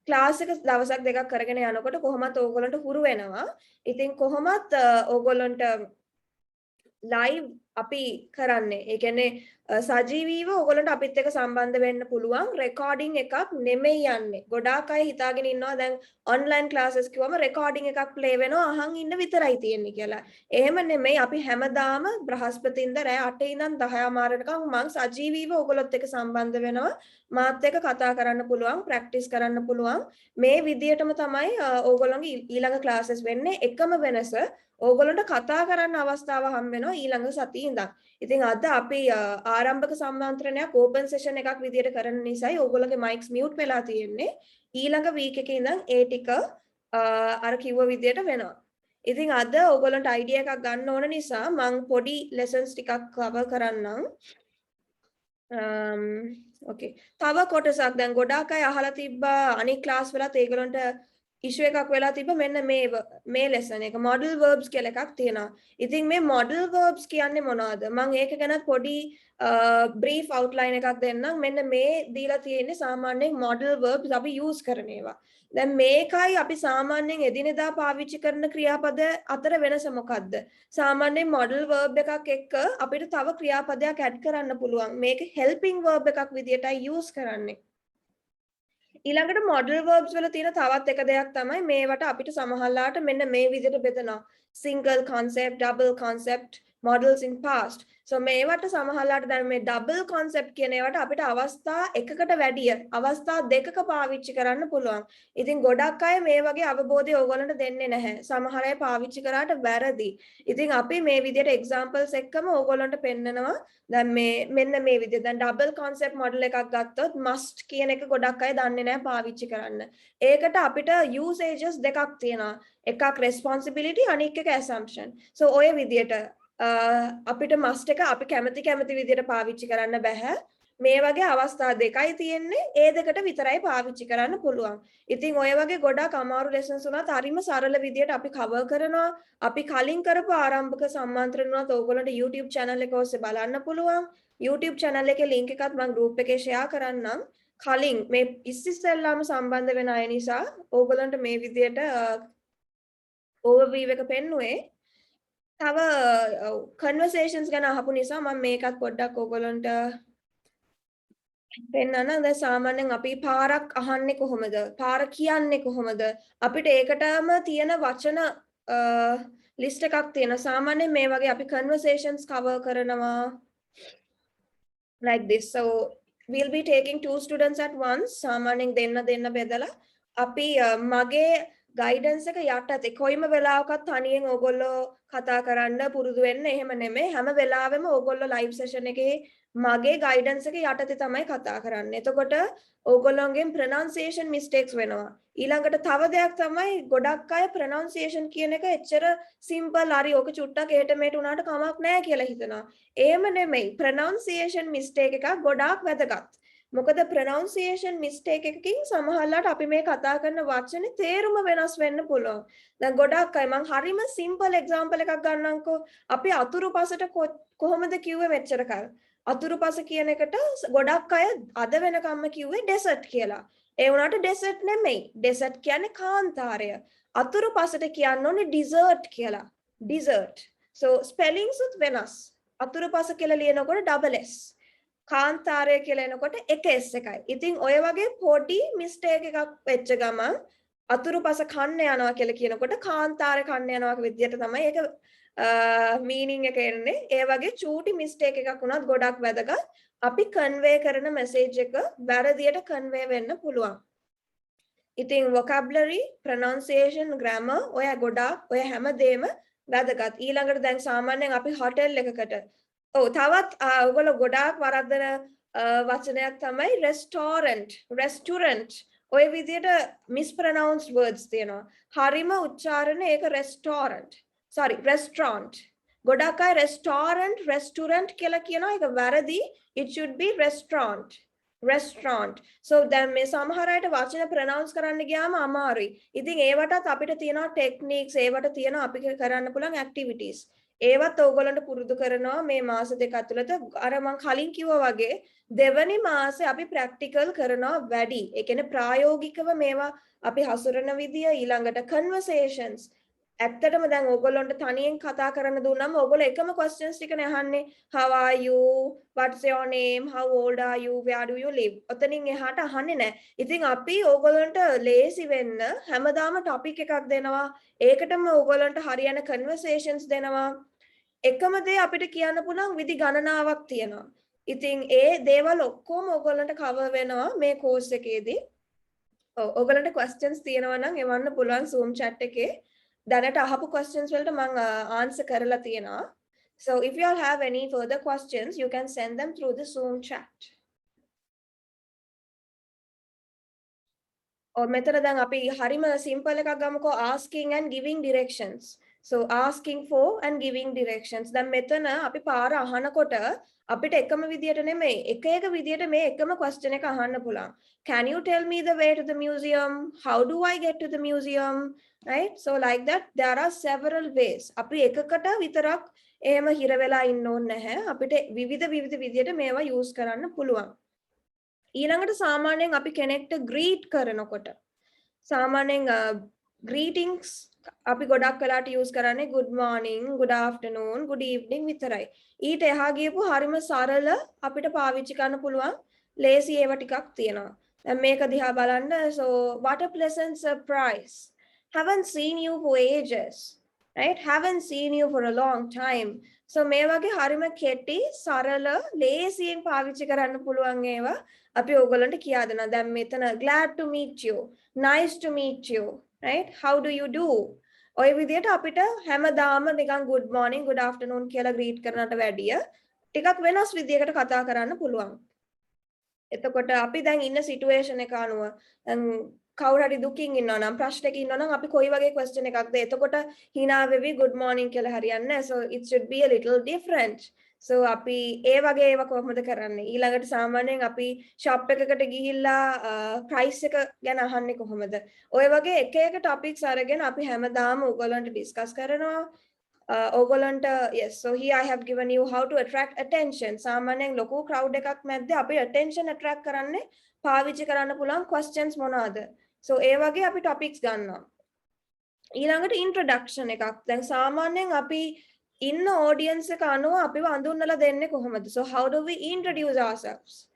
Speaker 1: ක්ලාස් එක දවසක් දෙකක් කරගෙන යනකොට කොහොමත් ඕගොල්ලන්ට හුරු වෙනවා. ඉතින් කොහොමත් ඕගොල්ලන්ට live අපි කරන්නේ. ඒ කියන්නේ සජීවීව ඕගොල්ලන්ට අපිත් එක්ක සම්බන්ධ වෙන්න පුළුවන් රෙකෝඩින් එකක් නෙමෙයි යන්නේ. ගොඩාක් අය හිතාගෙන ඉන්නවා දැන් ඔන්ලයින් ක්ලාසස් කිව්වම රෙකෝඩින් එකක් ප්ලේ වෙනවා අහන් ඉන්න විතරයි තියෙන්නේ කියලා. එහෙම නෙමෙයි අපි හැමදාම බ්‍රහස්පතින්ද රෑ 8 ඉඳන් 10 මාරකම් මං සජීවීව ඕගොල්ලොත් එක්ක සම්බන්ධ වෙනවා. මාත් එක්ක කතා කරන්න පුළුවන්, ප්‍රැක්ටිස් කරන්න පුළුවන්. මේ විදියටම තමයි ඕගොල්ලන්ගේ ඊළඟ ක්ලාසස් වෙන්නේ. එකම වෙනස ඕගොල්ලන්ට කතා කරන්න අවස්ථාව හම්බ වෙනවා ඊළඟ සතියේ ඉඳන්. ඉතින් අද අපි ආරම්භක සම්මන්ත්‍රණයක් ඕපන් සෙෂන් එකක් විදියට කරන නිසායි ඕගොල්ලන්ගේ මයික්ස් මියුට් වෙලා තියෙන්නේ. ඊළඟ වීක් එකේ ඉඳන් ඒ ටික අර කිව්ව විදියට වෙනවා. ඉතින් අද ඕගොල්ලන්ට අයිඩියා එකක් ගන්න ඕන නිසා මම පොඩි ලෙසන්ස් ටිකක් කවර් කරන්නම්. ඕකේ. තව කොටසක් දැන් ගොඩාක් අය අහලා තිබ්බා අනිත් ක්ලාස් වලත් ඒගොල්ලන්ට ඉෂුව එකක් වෙලා තිබ්බ මෙන්න මේ ලෙසන් එක මොඩල් වර්බ්ස් කියලා එකක් තියෙනවා. ඉතින් මේ මොඩල් වර්බ්ස් කියන්නේ මොනවද? මම ඒක ගැන පොඩි බ්‍රීෆ් අවුට්ලයින් එකක් දෙන්නම්. මෙන්න මේ දීලා තියෙන්නේ සාමාන්‍යයෙන් මොඩල් වර්බ්ස් අපි යූස් කරන ඒවා. දැන් මේකයි අපි සාමාන්‍යයෙන් එදිනෙදා පාවිච්චි කරන ක්‍රියාපද අතර වෙනස මොකක්ද? සාමාන්‍යයෙන් මොඩල් වර්බ් එකක් එක්ක අපිට තව ක්‍රියාපදයක් ඇඩ් කරන්න පුළුවන්. මේක හෙල්පින් වර්බ් එකක් විදියටයි යූස් කරන්නේ. ඊළඟට මොඩල් වර්බ්ස් වල තියෙන තවත් එක දෙයක් තමයි මේවට අපිට සමහරලාට මෙන්න මේ විදිහට බෙදනවා single concept double concept models in past so මේවට සමහරලාට දැන් මේ double concept කියන ඒවාට අපිට අවස්ථා එකකට වැඩිය අවස්ථා දෙකක පාවිච්චි කරන්න පුළුවන්. ඉතින් ගොඩක් අය මේ වගේ අවබෝධය ඕගොල්ලන්ට දෙන්නේ නැහැ. සමහර අය පාවිච්චි කරාට වැරදි. ඉතින් අපි මේ විදිහට examples එක්කම ඕගොල්ලන්ට පෙන්නනවා. දැන් මෙන්න මේ විදිහට දැන් double concept model එකක් ගත්තොත් must කියන එක ගොඩක් අය දන්නේ නැහැ පාවිච්චි කරන්න. ඒකට අපිට usages දෙකක් තියෙනවා. එකක් responsibility අනිත් එක assumption. so ඔය විදිහට අපිට must එක අපි කැමති විදිහට පාවිච්චි කරන්න බෑ. මේ වගේ අවස්ථා දෙකයි තියෙන්නේ. ඒ දෙකට විතරයි පාවිච්චි කරන්න පුළුවන්. ඉතින් ඔය වගේ ගොඩක් අමාරු lessons උනත් හරිම සරල විදිහට අපි cover කරනවා. අපි කලින් කරපු ආරම්භක සම්මන්ත්‍රණ උනත් ඕගොල්ලන්ට YouTube channel එක ඔස්සේ බලන්න පුළුවන්. YouTube channel එකේ link එකත් මම group එකේ share කරන්නම්. කලින් මේ ඉස්සෙල්ලාම සම්බන්ධ වෙන අය නිසා ඕගොල්ලන්ට මේ විදිහට overview එක පෙන්නුවේ. තව conversations ගැන අහපු නිසා මම මේකත් පොඩ්ඩක් ඕගොල්ලන්ට පෙන්නන්න. දැන් සාමාන්‍යයෙන් අපි පාරක් අහන්නේ කොහොමද? පාර කියන්නේ කොහොමද? අපිට ඒකටම තියෙන වචන list එකක් තියෙනවා. සාමාන්‍යයෙන් මේ වගේ අපි conversations cover කරනවා like this. So we'll be taking 2 students at once. සාමාන්‍යයෙන් දෙන්න බෙදලා අපි මගේ ගයිඩන්ස් එක යටතේ කොයිම වෙලාවකත් තනියෙන් ඕගොල්ලෝ කතා කරන්න පුරුදු වෙන්න එහෙම නෙමෙයි. හැම වෙලාවෙම ඕගොල්ලෝ ලයිව් සෙෂන් එකේ මගේ ගයිඩන්ස් එක යටතේ තමයි කතා කරන්නේ. එතකොට ඕගොල්ලෝගෙන් ප්‍රොනන්සියේෂන් මිස්ටේක්ස් වෙනවා. ඊළඟට තව දෙයක් තමයි ගොඩක් අය ප්‍රොනන්සියේෂන් කියන එක එච්චර සිම්පල් හරි ඕක චුට්ටක් එහෙට මෙහෙට උනාට කමක් නැහැ කියලා හිතනවා. එහෙම නෙමෙයි. ප්‍රොනන්සියේෂන් මිස්ටේක් එකක් ගොඩාක් වැදගත්. මොකද ප්‍රොනන්සියේෂන් මිස්ටේක් එකකින් සමහරවිට අපි මේ කතා කරන වචනේ තේරුම වෙනස් වෙන්න පුළුවන්. දැන් ගොඩක් අය මම හරිම සිම්පල් එක්සැම්පල් එකක් ගන්නම්කෝ. අපි අතුරුපසට කොහොමද කිව්වේ මෙච්චර කල්? අතුරුපස කියන එකට ගොඩක් අය අද වෙනකම්ම කිව්වේ ඩෙසර්ට් කියලා. ඒ වුණාට ඩෙසර්ට් නෙමෙයි. ඩෙසර්ට් කියන්නේ කාන්තාරය. අතුරුපසට කියන්න ඕනේ ඩිසර්ට් කියලා. ඩිසර්ට්. so spellings උත් වෙනස්. අතුරුපස කියලා ලියනකොට double s. කාන්තාරය කියලා එනකොට එක s එකයි. ඉතින් ඔය වගේ පොඩි මිස්ටේක් එකක් වෙච්ච ගමන් අතුරුපස කන්න යනවා කියලා කියනකොට කාන්තාරය කන්න යනවා විදියට තමයි ඒක මීනින් එක එන්නේ. ඒ වගේ චූටි මිස්ටේක් එකක් වුණත් ගොඩක් වැදගත්. අපි කන්වේ කරන මැසේජ් එක වැරදියට කන්වේ වෙන්න පුළුවන්. ඉතින් vocabulary, pronunciation, grammar ඔය ගොඩක් ඔය හැමදේම වැදගත්. ඊළඟට දැන් සාමාන්‍යයෙන් අපි හොටෙල් එකකට තවත් ඔයගොල්ලෝ ගොඩාක් වරද්දන වචනයක් තමයි restaurant ඔය විදිහට mispronounced words තියෙනවා. හරිම උච්චාරණය ඒක restaurant. ගොඩාක් අය restaurant කියලා කියනවා. ඒක වැරදි. it should be restaurant. so දැන් මේ සමහර අයට වචන pronounce කරන්න ගියාම අමාරුයි. ඉතින් ඒවටත් අපිට තියෙනවා techniques, ඒවට තියෙනවා අපි කරන්න පුළුවන් activities. ඒවත් ඕගොල්ලන්ට පුරුදු කරනවා මේ මාස දෙක ඇතුළත. අර මම කලින් කිව්වා වගේ දෙවනි මාසේ අපි ප්‍රැක්ටිකල් කරනවා වැඩි. ඒ කියන්නේ ප්‍රායෝගිකව මේවා අපි හසුරන විදිය, ඊළඟට conversations, ඇත්තටම දැන් ඕගොල්ලන්ට තනියෙන් කතා කරන්න දුන්නාම ඕගොල්ලෝ එකම questions ටිකනේ අහන්නේ. How are you? What's your name? How old are you? Where do you live? ඔතනින් එහාට අහන්නේ නැහැ. ඉතින් අපි ඕගොල්ලන්ට ලේසි වෙන්න හැමදාම topic එකක් දෙනවා. ඒකටම ඕගොල්ලන්ට හරියන conversations දෙනවා. එකම දේ අපිට කියන්න පුළුවන් විදි ගණනාවක් තියෙනවා. ඉතින් ඒ දේවල් ඔක්කොම ඕගොල්ලන්ට cover වෙනවා මේ course එකේදී. ඕගොල්ලන්ට questions තියෙනවා නම් එවන්න පුළුවන් Zoom chat එකේ. දැනට අහපු questions වලට මම answer කරලා තියෙනවා. So if you all have any further questions, you can send them through the Zoom chat. or මෙතන දැන් අපි හරිම simple එකක් ගමුකෝ asking and giving directions. So asking for and giving directions. දැන් මෙතන අපි පාර අහනකොට අපිට එකම විදියට නෙමෙයි එක විදියට මේ එකම question එක අහන්න පුළුවන්. Can you tell me the way to the museum? How do I get to the museum? Right? So like that there are several ways. අපි එකකට විතරක් එහෙම හිර වෙලා ඉන්න ඕනේ නැහැ. අපිට විවිධ විදියට මේවා use කරන්න පුළුවන්. ඊළඟට සාමාන්‍යයෙන් අපි කෙනෙක්ට greet කරනකොට සාමාන්‍යයෙන් greetings අපි ගොඩක් වෙලාට use කරන්නේ good morning, good afternoon, good evening විතරයි. ඊට එහා ගියපු හරිම සරල අපිට පාවිච්චි කරන්න පුළුවන් ලේසි ඒවා ටිකක් තියෙනවා. දැන් මේක දිහා බලන්න. So what a pleasant surprise. Haven't seen you for ages. Right? Haven't seen you for a long time. So මේ වගේ හරිම කෙටි සරල ලේසියෙන් පාවිච්චි කරන්න පුළුවන් ඒවා අපි ඕගොල්ලන්ට කියා දෙනවා. දැන් මෙතන glad to meet you, nice to meet you, right? How do you do? ඔය විදිහට අපිට හැමදාම නිකන් good morning, good afternoon කියලා greet කරනට වැඩිය ටිකක් වෙනස් විදිහකට කතා කරන්න පුළුවන්. එතකොට අපි දැන් ඉන්න situation එක අනුව දැන් කවුරු හරි දුකින් ඉන්නවා නම් ප්‍රශ්නයක ඉන්නවා නම් අපි කොයි වගේ question එකක්ද එතකොට hina වෙවි good morning කියලා හරියන්නේ නැහැ. So it should be a little different. So අපි ඒ වගේ ඒවා කොහොමද කරන්නේ? ඊළඟට සාමාන්‍යයෙන් අපි shop එකකට ගිහිල්ලා price එක ගැන අහන්නේ කොහොමද? ඔය වගේ එක topics අරගෙන අපි හැමදාම ඕගොල්ලන්ට discuss කරනවා. ඕගොල්ලන්ට yes, so here I have given you how to attract attention. සාමාන්‍යයෙන් ලොකු crowd එකක් මැද්දේ අපි attention attract කරන්නේ පාවිච්චි කරන්න පුළුවන් questions මොනවාද? So ඒ වගේ අපි topics ගන්නවා. ඊළඟට introduction එකක්. දැන් සාමාන්‍යයෙන් අපි ඉන්න audience එක අනුව අපිව අඳුන්වලා දෙන්නේ කොහොමද? So how do we introduce ourselves?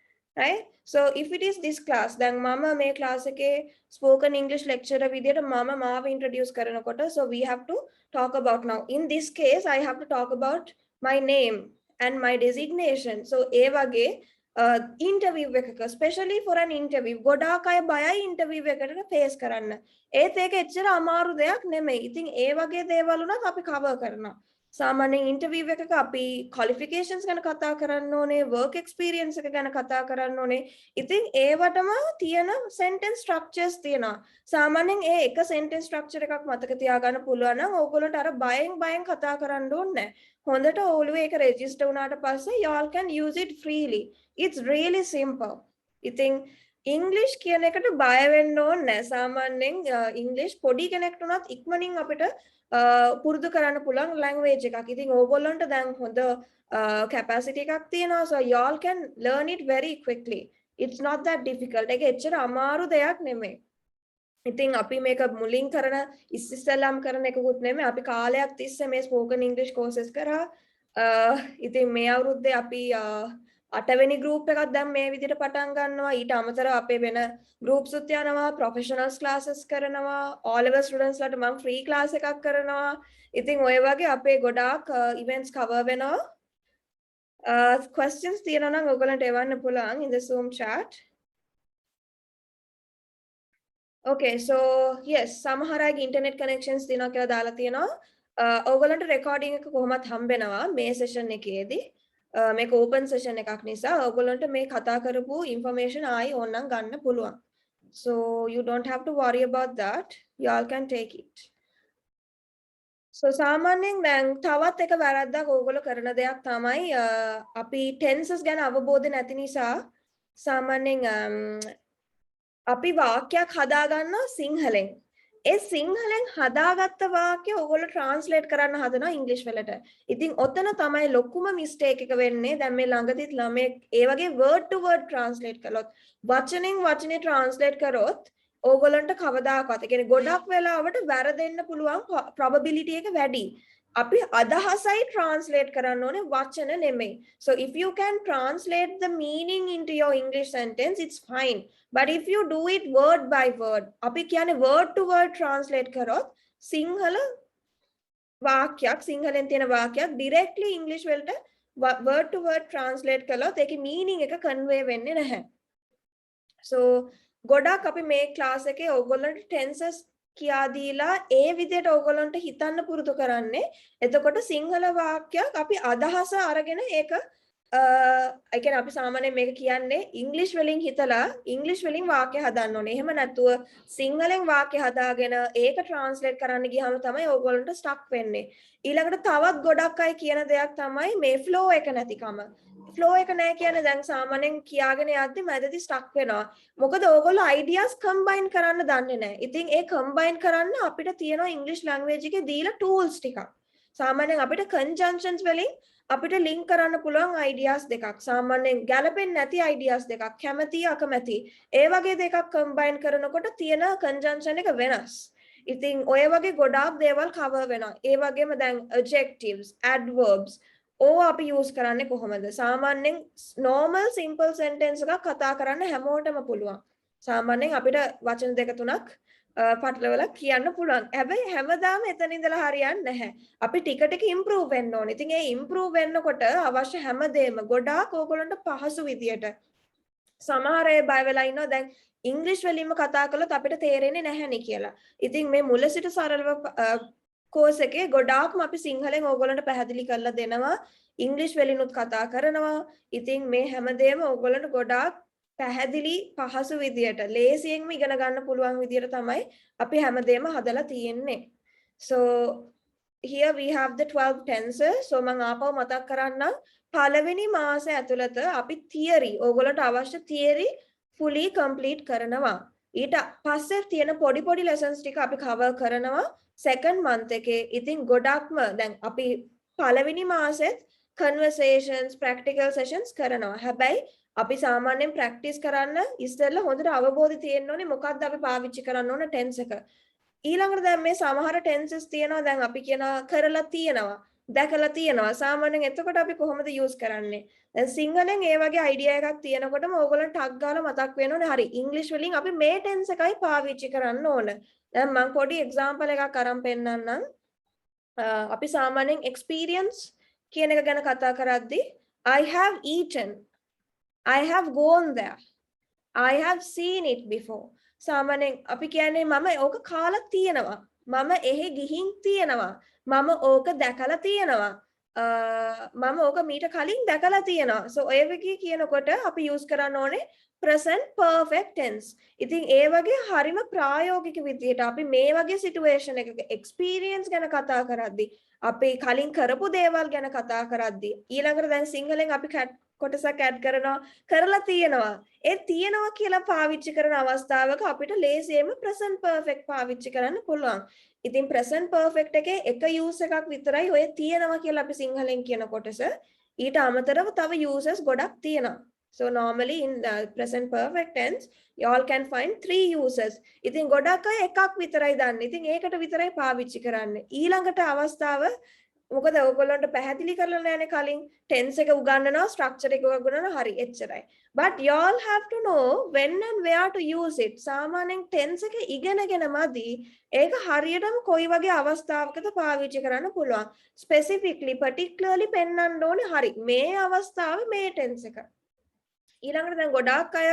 Speaker 1: Right? So if it is this class, then mama මේ class එකේ spoken English lecturer විදියට මම මාව introduce කරනකොට so we have to talk about now. In this case I have to talk about my name and my designation. So ඒ වගේ interview එකක especially for an interview ගොඩාක් අය බයයි interview එකට face කරන්න. ඒත් ඒක එච්චර අමාරු දෙයක් නෙමෙයි. ඉතින් ඒ වගේ දේවල් උනත් අපි cover කරනවා. සාමාන්‍යයෙන් interview එකක අපි qualifications ගැන කතා කරන්න ඕනේ, work experience එක ගැන කතා කරන්න ඕනේ. ඉතින් ඒවටම තියෙන sentence structures තියෙනවා. සාමාන්‍යයෙන් ඒ එක sentence structure එකක් මතක තියාගන්න පුළුවන් නම් ඕගොල්ලන්ට අර බයෙන් කතා කරන්න ඕනේ නැහැ. හොඳට ඔළුවේ ඒක register වුණාට පස්සේ y'all can use it freely. It's really simple. ඉතින් English කියන එකට බය වෙන්න ඕනේ නැහැ. සාමාන්‍යයෙන් English පොඩි කෙනෙක්ට උනත් ඉක්මනින් අපිට පුරුදු කරන්න පුළුවන් language එකක්. ඉතින් ඕගොල්ලන්ට දැන් හොඳ capacity එකක් තියෙනවා. So y'all can learn it very quickly. It's not that difficult. ඒක එච්චර අමාරු දෙයක් නෙමෙයි. ඉතින් අපි මේක මුලින් කරන ඉස්සෙල්ලාම කරන එකකුත් නෙමෙයි. අපි කාලයක් තිස්සේ මේ spoken English courses කරා. ඉතින් මේ අවුරුද්දේ අපි 8 වෙනි group එකක් දැන් මේ විදිහට පටන් ගන්නවා. ඊට අමතරව අපේ වෙන groups උත් යනවා, professionals classes කරනවා, all level students ලට මම free class එකක් කරනවා. ඉතින් ඔය වගේ අපේ ගොඩාක් events cover වෙනවා. Questions තියෙනවා නම් ඔයගොල්ලන්ට එවන්න පුළුවන් in the Zoom chat. Okay, so yes, සමහර අයගේ internet connections තියෙනවා කියලා දාලා තියෙනවා. ඔයගොල්ලන්ට recording එක කොහොමත් හම්බෙනවා මේ session එකේදී. මේක open session එකක් නිසා ඔයගොල්ලන්ට මේ කතා කරපු information ආයි ඕනනම් ගන්න පුළුවන්. So you don't have to worry about that. You all can take it. So සාමාන්‍යයෙන් දැන් තවත් එක වැරද්දක් ඕගොල්ලෝ කරන දෙයක් තමයි අපි tenses ගැන අවබෝධ නැති නිසා සාමාන්‍යයෙන් අපි වාක්‍යයක් හදාගන්නවා සිංහලෙන්. ඒ සිංහලෙන් හදාගත්ත වාක්‍ය ඔයගොල්ලෝ translate කරන්න හදනවා ඉංග්‍රීසි වලට. ඉතින් ඔතන තමයි ලොකුම mistake එක වෙන්නේ. දැන් මේ ළඟදිත් ළමයෙක් ඒ වගේ word to word translate කළොත් වචනෙන් වචනේ translate කරොත් ඕගොල්ලන්ට කවදාකවත් ඒ කියන්නේ ගොඩක් වෙලාවට වැරදෙන්න පුළුවන් probability එක වැඩි. අපි අදහසයි translate කරන්න ඕනේ වචන නෙමෙයි. So if you can translate the meaning into your English sentence it's fine. But if you do it word by word අපි කියන්නේ word to word translate කරොත් සිංහල වාක්‍යයක් සිංහලෙන් තියෙන වාක්‍යයක් directly English වලට word to word translate කළොත් ඒකේ meaning එක convey වෙන්නේ නැහැ. So ගොඩක් අපි මේ ක්ලාස් එකේ ඕගොල්ලන්ට tenses කියා දීලා ඒ විදිහට ඕගොල්ලන්ට හිතන්න පුරුදු කරන්නේ. එතකොට සිංහල වාක්‍යයක් අපි අදහස අරගෙන ඒක ඒ කියන්නේ අපි සාමාන්‍යයෙන් මේක කියන්නේ ඉංග්‍රීසි වලින් හිතලා ඉංග්‍රීසි වලින් වාක්‍ය හදන්න ඕනේ. එහෙම නැතුව සිංහලෙන් වාක්‍ය හදාගෙන ඒක ට්‍රාන්ස්ලේට් කරන්න ගියාම තමයි ඕගොල්ලන්ට ස්ටක් වෙන්නේ. ඊළඟට තවත් ගොඩක් අය කියන දෙයක් තමයි මේ ෆ්ලෝ එක නැතිකම. ෆ්ලෝ එක නැහැ කියන්නේ දැන් සාමාන්‍යයෙන් කියාගෙන යද්දි මැදදී ස්ටක් වෙනවා. මොකද ඕගොල්ලෝ අයිඩියාස් කම්බයින් කරන්න දන්නේ නැහැ. ඉතින් ඒ කම්බයින් කරන්න අපිට තියෙනවා ඉංග්‍රීසි ලැන්ග්වේජ් එකේ දීලා ටූල්ස් ටිකක්. සාමාන්‍යයෙන් අපිට කන්ජන්ක්ෂන්ස් වලින් අපිට ලින්ක් කරන්න පුළුවන් අයිඩියාස් දෙකක්. සාමාන්‍යයෙන් ගැලපෙන්නේ නැති අයිඩියාස් දෙකක්. කැමැති අකමැති. ඒ වගේ දෙකක් කම්බයින් කරනකොට තියෙන කන්ජන්ක්ෂන් එක වෙනස්. ඉතින් ඔය වගේ ගොඩාක් දේවල් කවර් වෙනවා. ඒ වගේම දැන් adjectives, adverbs ඕ අපි යූස් කරන්නේ කොහොමද? සාමාන්‍යයෙන් normal simple sentence එකක් කතා කරන්න හැමෝටම පුළුවන්. සාමාන්‍යයෙන් අපිට වචන දෙක තුනක් පටලවලා කියන්න පුළුවන්. හැබැයි හැමදාම එතන ඉඳලා හරියන්නේ නැහැ. අපි ටික ටික improve වෙන්න ඕනේ. ඉතින් ඒ improve වෙන්නකොට අවශ්‍ය හැමදේම ගොඩාක් ඕගොල්ලන්ට පහසු විදියට සමහර අය බය වෙලා ඉන්නවා දැන් ඉංග්‍රීසි වලින්ම කතා කළොත් අපිට තේරෙන්නේ නැහැනේ කියලා. ඉතින් මේ මුල සිට සරලව කෝස් එකේ ගොඩාක්ම අපි සිංහලෙන් ඕගොල්ලන්ට පැහැදිලි කරලා දෙනවා. ඉංග්‍රීසි වලිනුත් කතා කරනවා. ඉතින් මේ හැමදේම ඕගොල්ලන්ට ගොඩාක් පැහැදිලි පහසු විදියට ලේසියෙන්ම ඉගෙන ගන්න පුළුවන් විදියට තමයි අපි හැමදේම හදලා තියෙන්නේ. So here we have the 12 tenses. So මම ආපහු මතක් කරන්නම් පළවෙනි මාසය ඇතුළත අපි theory ඕගොල්ලන්ට අවශ්‍ය theory fully complete කරනවා. ඊට පස්සේ තියෙන පොඩි පොඩි lessons ටික අපි cover කරනවා second month එකේ. ඉතින් ගොඩක්ම දැන් අපි පළවෙනි මාසෙත් conversations practical sessions කරනවා. හැබැයි අපි සාමාන්‍යයෙන් ප්‍රැක්ටිස් කරන්න ඉස්සෙල්ලා හොඳට අවබෝධය තියෙන්න ඕනේ මොකක්ද අපි පාවිච්චි කරන්න ඕන ටෙන්ස් එක. ඊළඟට දැන් මේ සමහර ටෙන්සස් තියෙනවා දැන් අපි කියනවා කරලා තියෙනවා දැකලා තියෙනවා. සාමාන්‍යයෙන් එතකොට අපි කොහොමද යූස් කරන්නේ? දැන් සිංහලෙන් ඒ වගේ අයිඩියා එකක් තියෙනකොටම ඕගොල්ලන්ට ටග් ගාලා මතක් වෙන්න ඕනේ. හරි ඉංග්‍රීසි වලින් අපි මේ ටෙන්ස් එකයි පාවිච්චි කරන්න ඕන. දැන් මම පොඩි එක්සැම්පල් එකක් අරන් පෙන්නන්නම්. අපි සාමාන්‍යයෙන් experience කියන එක ගැන කතා කරද්දී I have eaten I have gone there. I have seen it before. සාමාන්‍යයෙන් අපි කියන්නේ මම ඕක කාලා තියෙනවා. මම එහෙ ගිහින් තියෙනවා. මම ඕක දැකලා තියෙනවා. මම ඕක මීට කලින් දැකලා තියෙනවා. So ඔය වගේ කියනකොට අපි use කරන්න ඕනේ present perfect tense. ඉතින් ඒ වගේ හරිම ප්‍රායෝගික විදියට අපි මේ වගේ situation එකක experience ගැන කතා කරද්දී අපි කලින් කරපු දේවල් ගැන කතා කරද්දී ඊළඟට දැන් සිංහලෙන් අපි කොටසක් ඇඩ් කරනවා කරලා තියෙනවා. ඒ තියෙනවා කියලා පාවිච්චි කරන අවස්ථාවක අපිට ලේසියෙන්ම present perfect පාවිච්චි කරන්න පුළුවන්. ඉතින් present perfect එකේ එක use එකක් විතරයි ඔය තියෙනවා කියලා අපි සිංහලෙන් කියන කොටස. ඊට අමතරව තව uses ගොඩක් තියෙනවා. So normally in the present perfect tense you all can find 3 uses. ඉතින් ගොඩක් අය එකක් විතරයි දන්නේ. ඉතින් ඒකට විතරයි පාවිච්චි කරන්නේ. ඊළඟට අවස්ථාව මොකද ඔයගොල්ලන්ට පැහැදිලි කරලා නැනේ කලින් tense එක උගන්වනවා structure එක උගන්වනවා හරි එච්චරයි. But you all have to know when and where to use it. සාමාන්‍යයෙන් tense එක ඉගෙනගෙන මදි ඒක හරියටම කොයි වගේ අවස්ථාවකද පාවිච්චි කරන්න පුළුවන්. Specifically particularly පෙන්වන්න ඕනේ හරි මේ අවස්ථාවේ මේ tense එක. ඊළඟට දැන් ගොඩාක් අය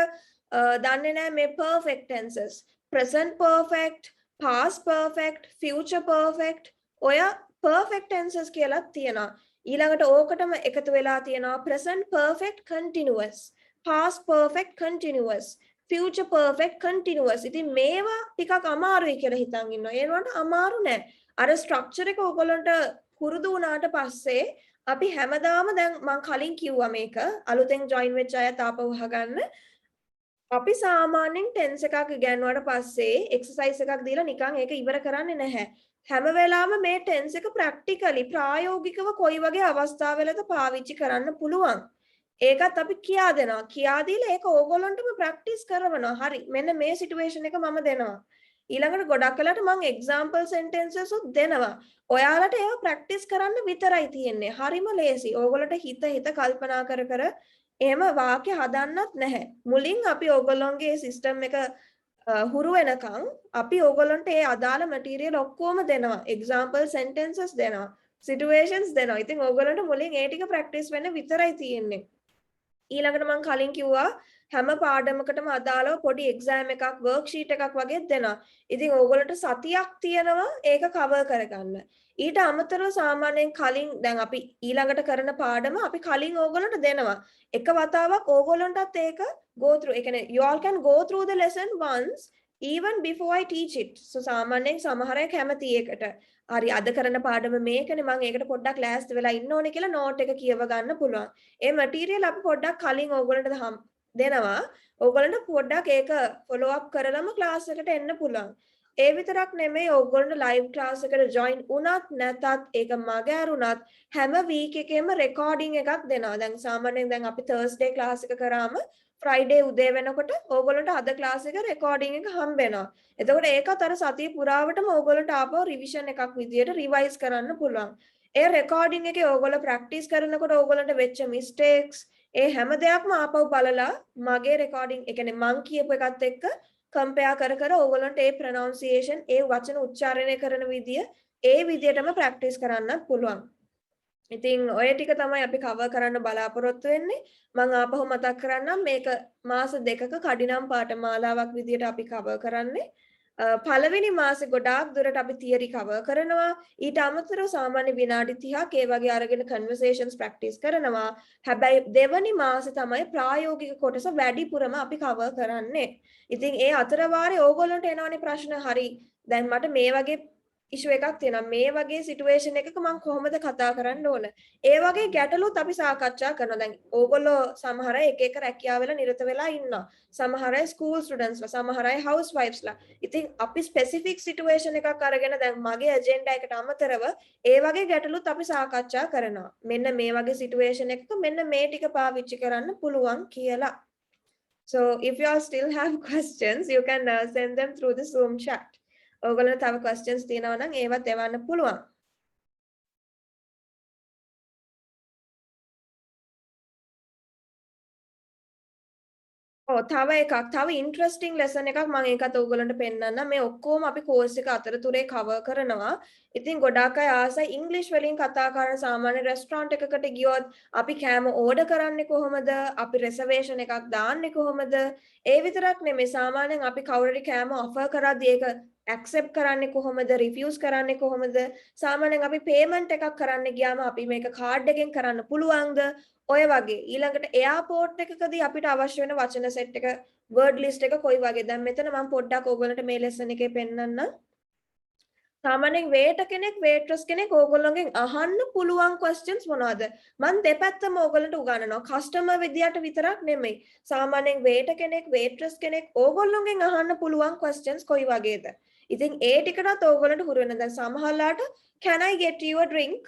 Speaker 1: දන්නේ නැහැ මේ perfect tenses. Present perfect, past perfect, future perfect ඔය perfect tenses කියලා තියෙනවා. ඊළඟට ඕකටම එකතු වෙලා තියෙනවා present perfect continuous, past perfect continuous, future perfect continuous. ඉතින් මේවා ටිකක් අමාරුයි කියලා හිතන් ඉන්නවා. ඒනවට අමාරු නෑ. අර structure එක ඕගොල්ලන්ට පුරුදු වුණාට පස්සේ අපි හැමදාම දැන් මම කලින් කිව්වා මේක අලුතෙන් join වෙච්ච අය තාපව අහගන්න. අපි සාමාන්‍යයෙන් tense එකක් ඉගෙනුවාට පස්සේ exercise එකක් දීලා නිකන් ඒක ඉවර කරන්නේ නැහැ. හැම වෙලාවෙම මේ tense එක practically ප්‍රායෝගිකව කොයි වගේ අවස්ථාවලද පාවිච්චි කරන්න පුළුවන්. ඒකත් අපි කියා දෙනවා. කියා දීලා ඒක ඕගොල්ලන්ටම ප්‍රැක්ටිස් කරවනවා. හරි. මෙන්න මේ සිටුේෂන් එක මම දෙනවා. ඊළඟට ගොඩක් වෙලාවට මම එක්සැම්පල් සෙන්ටෙන්සස් උත් දෙනවා. ඔයාලට ඒව ප්‍රැක්ටිස් කරන්න විතරයි තියෙන්නේ. හරිම ලේසි. ඕගොල්ලන්ට හිත කල්පනා කර කර එහෙම වාක්‍ය හදන්නත් නැහැ. මුලින් අපි ඕගොල්ලන්ගේ සිස්ටම් එක හුරු වෙනකන් අපි ඕගොල්ලන්ට ඒ අදාළ මැටීරියල් ඔක්කොම දෙනවා. එක්සැම්පල් සෙන්ටෙන්සස් දෙනවා. සිටුේෂන්ස් දෙනවා. ඉතින් ඕගොල්ලන්ට මුලින් ඒ ටික ප්‍රැක්ටිස් වෙන්න විතරයි තියෙන්නේ. ඊළඟට මම කලින් කිව්වා හැම පාඩමකටම අදාළව පොඩි එක්සෑම් එකක් වර්ක්ෂීට් එකක් වගේ දෙනවා. ඉතින් ඕගොල්ලන්ට සතියක් තියෙනවා ඒක කවර් කරගන්න. ඊට අමතරව සාමාන්‍යයෙන් කලින් දැන් අපි ඊළඟට කරන පාඩම අපි කලින් ඕගොල්ලන්ට දෙනවා. එක වතාවක් ඕගොල්ලන්ටත් ඒක go through. ඒ කියන්නේ you all can go through the lesson once even before I teach it. So සාමාන්‍යයෙන් සමහර අය කැමති ඒකට. හරි අද කරන පාඩම මේකනේ මම ඒකට පොඩ්ඩක් ලෑස්ති වෙලා ඉන්න ඕනේ කියලා නෝට් එක කියව ගන්න පුළුවන්. ඒ මැටීරියල් අපි පොඩ්ඩක් කලින් ඕගොල්ලන්ට දෙනවා. ඕගොල්ලන්ට පොඩ්ඩක් ඒක ෆොලෝ අප් කරලම ක්ලාස් එකට එන්න පුළුවන්. ඒ විතරක් නෙමෙයි ඕගොල්ලන්ට ලයිව් ක්ලාස් එකට ජොයින් වුණත් නැතත් ඒක මගහැරුණත් හැම වීක් එකේම රෙකෝඩින් එකක් දෙනවා. දැන් සාමාන්‍යයෙන් දැන් අපි තර්ස්ඩේ ක්ලාස් එක කරාම ෆ්‍රයිඩේ උදේ වෙනකොට ඕගොල්ලන්ට අද ක්ලාස් එක රෙකෝඩින් එක හම්බ වෙනවා. එතකොට ඒකත් අර සතිය පුරාවටම ඕගොල්ලන්ට ආපහු රිවිෂන් එකක් විදියට රිවයිස් කරන්න පුළුවන්. ඒ රෙකෝඩින් එකේ ඕගොල්ලෝ ප්‍රැක්ටිස් කරනකොට ඕගොල්ලන්ට වෙච්ච මිස්ටේක්ස් ඒ හැම දෙයක්ම ආපහු බලලා මගේ රෙකෝඩින් ඒ කියන්නේ මං කියපු එකත් එක්ක කම්පෙයාර් කර කර ඕගොල්ලන්ට ඒ ප්‍රොනවුන්සියේෂන් ඒ වචන උච්චාරණය කරන විදිය ඒ විදියටම ප්‍රැක්ටිස් කරන්නත් පුළුවන්. ඉතින් ඔය ටික තමයි අපි කවර් කරන්න බලාපොරොත්තු වෙන්නේ. මම ආපහු මතක් කරන්නම් මේක මාස දෙකක කඩිනම් පාඨමාලාවක් විදියට අපි කවර් කරන්නේ. පළවෙනි මාසේ ගොඩාක් දුරට අපි තියරි කවර් කරනවා. ඊට අමතරව සාමාන්‍ය විනාඩි 30ක් ඒ වගේ අරගෙන කන්වර්සේෂන්ස් ප්‍රැක්ටිස් කරනවා. හැබැයි දෙවනි මාසේ තමයි ප්‍රායෝගික කොටස වැඩිපුරම අපි කවර් කරන්නේ. ඉතින් ඒ අතර වාරේ ඕගොල්ලන්ට එනවනේ ප්‍රශ්න හරි. දැන් මට මේ වගේ ඉෂුව එකක් තියෙනවා. මේ වගේ සිටුේෂන් එකක මම කොහොමද කතා කරන්න ඕන? ඒ වගේ ගැටලුත් අපි සාකච්ඡා කරනවා. දැන් ඕගොල්ලෝ සමහර අය එක එක රැකියාවල නිරත වෙලා ඉන්නවා. සමහර අය ස්කූල් ස්ටුඩන්ට්ස්ලා, සමහර අය හවුස් වයිෆ්ස්ලා. ඉතින් අපි ස්පෙસિෆික් සිටුේෂන් එකක් අරගෙන දැන් මගේ ඇජෙන්ඩා එකට අමතරව ඒ වගේ ගැටලුත් අපි සාකච්ඡා කරනවා. මෙන්න මේ වගේ සිටුේෂන් එකක මෙන්න මේ ටික පාවිච්චි කරන්න පුළුවන් කියලා. So if you all still have questions, you can send them through the Zoom chat. ඕගොල්ලෝ තව questions තියෙනවා නම් ඒවත් එවන්න පුළුවන්. තව ඉන්ට්‍රස්ටිං ලෙසන් එකක් මම ඒකත් ඕගොල්ලන්ට පෙන්නන්නම්. මේ ඔක්කොම අපි කෝස් එක අතරතුරේ කවර් කරනවා. ඉතින් ගොඩාක් අය ආසයි ඉංග්‍රීසි වලින් කතා කරන සාමාන්‍ය රෙස්ටොරන්ට් එකකට ගියොත් අපි කෑම ඕඩර් කරන්නේ කොහොමද? අපි රිසර්වේෂන් එකක් දාන්නේ කොහොමද? ඒ විතරක් නෙමෙයි සාමාන්‍යයෙන් අපි කවුරුරි කෑම ඔෆර් කරද්දී ඒක ඇක්සෙප්ට් කරන්නේ කොහොමද? රිෆියුස් කරන්නේ කොහොමද? සාමාන්‍යයෙන් අපි පේමන්ට් එකක් කරන්න ගියාම අපි මේක කාඩ් එකෙන් කරන්න පුළුවන්ද? ඔය වගේ ඊළඟට එයාපෝට් එකකදී අපිට අවශ්‍ය වෙන වචන සෙට් එක වර්ඩ් ලිස්ට් එක කොයි වගේ දැන් මෙතන මම පොඩ්ඩක් ඕගොල්ලන්ට මේ ලෙසන් එකේ පෙන්නන්නම්. සාමාන්‍යයෙන් වේටර් කෙනෙක් වේට්‍රස් කෙනෙක් ඕගොල්ලන්ගෙන් අහන්න පුළුවන් questions මොනවද? මම දෙපැත්තම ඕගොල්ලන්ට උගන්වනවා. කස්ටමර් විදියට විතරක් නෙමෙයි. සාමාන්‍යයෙන් වේටර් කෙනෙක් වේට්‍රස් කෙනෙක් ඕගොල්ලන්ගෙන් අහන්න පුළුවන් questions කොයි වගේද? ඉතින් ඒ ටිකටත් ඕගොල්ලන්ට හුරු වෙන. දැන් සමහරලාට can I get you a drink?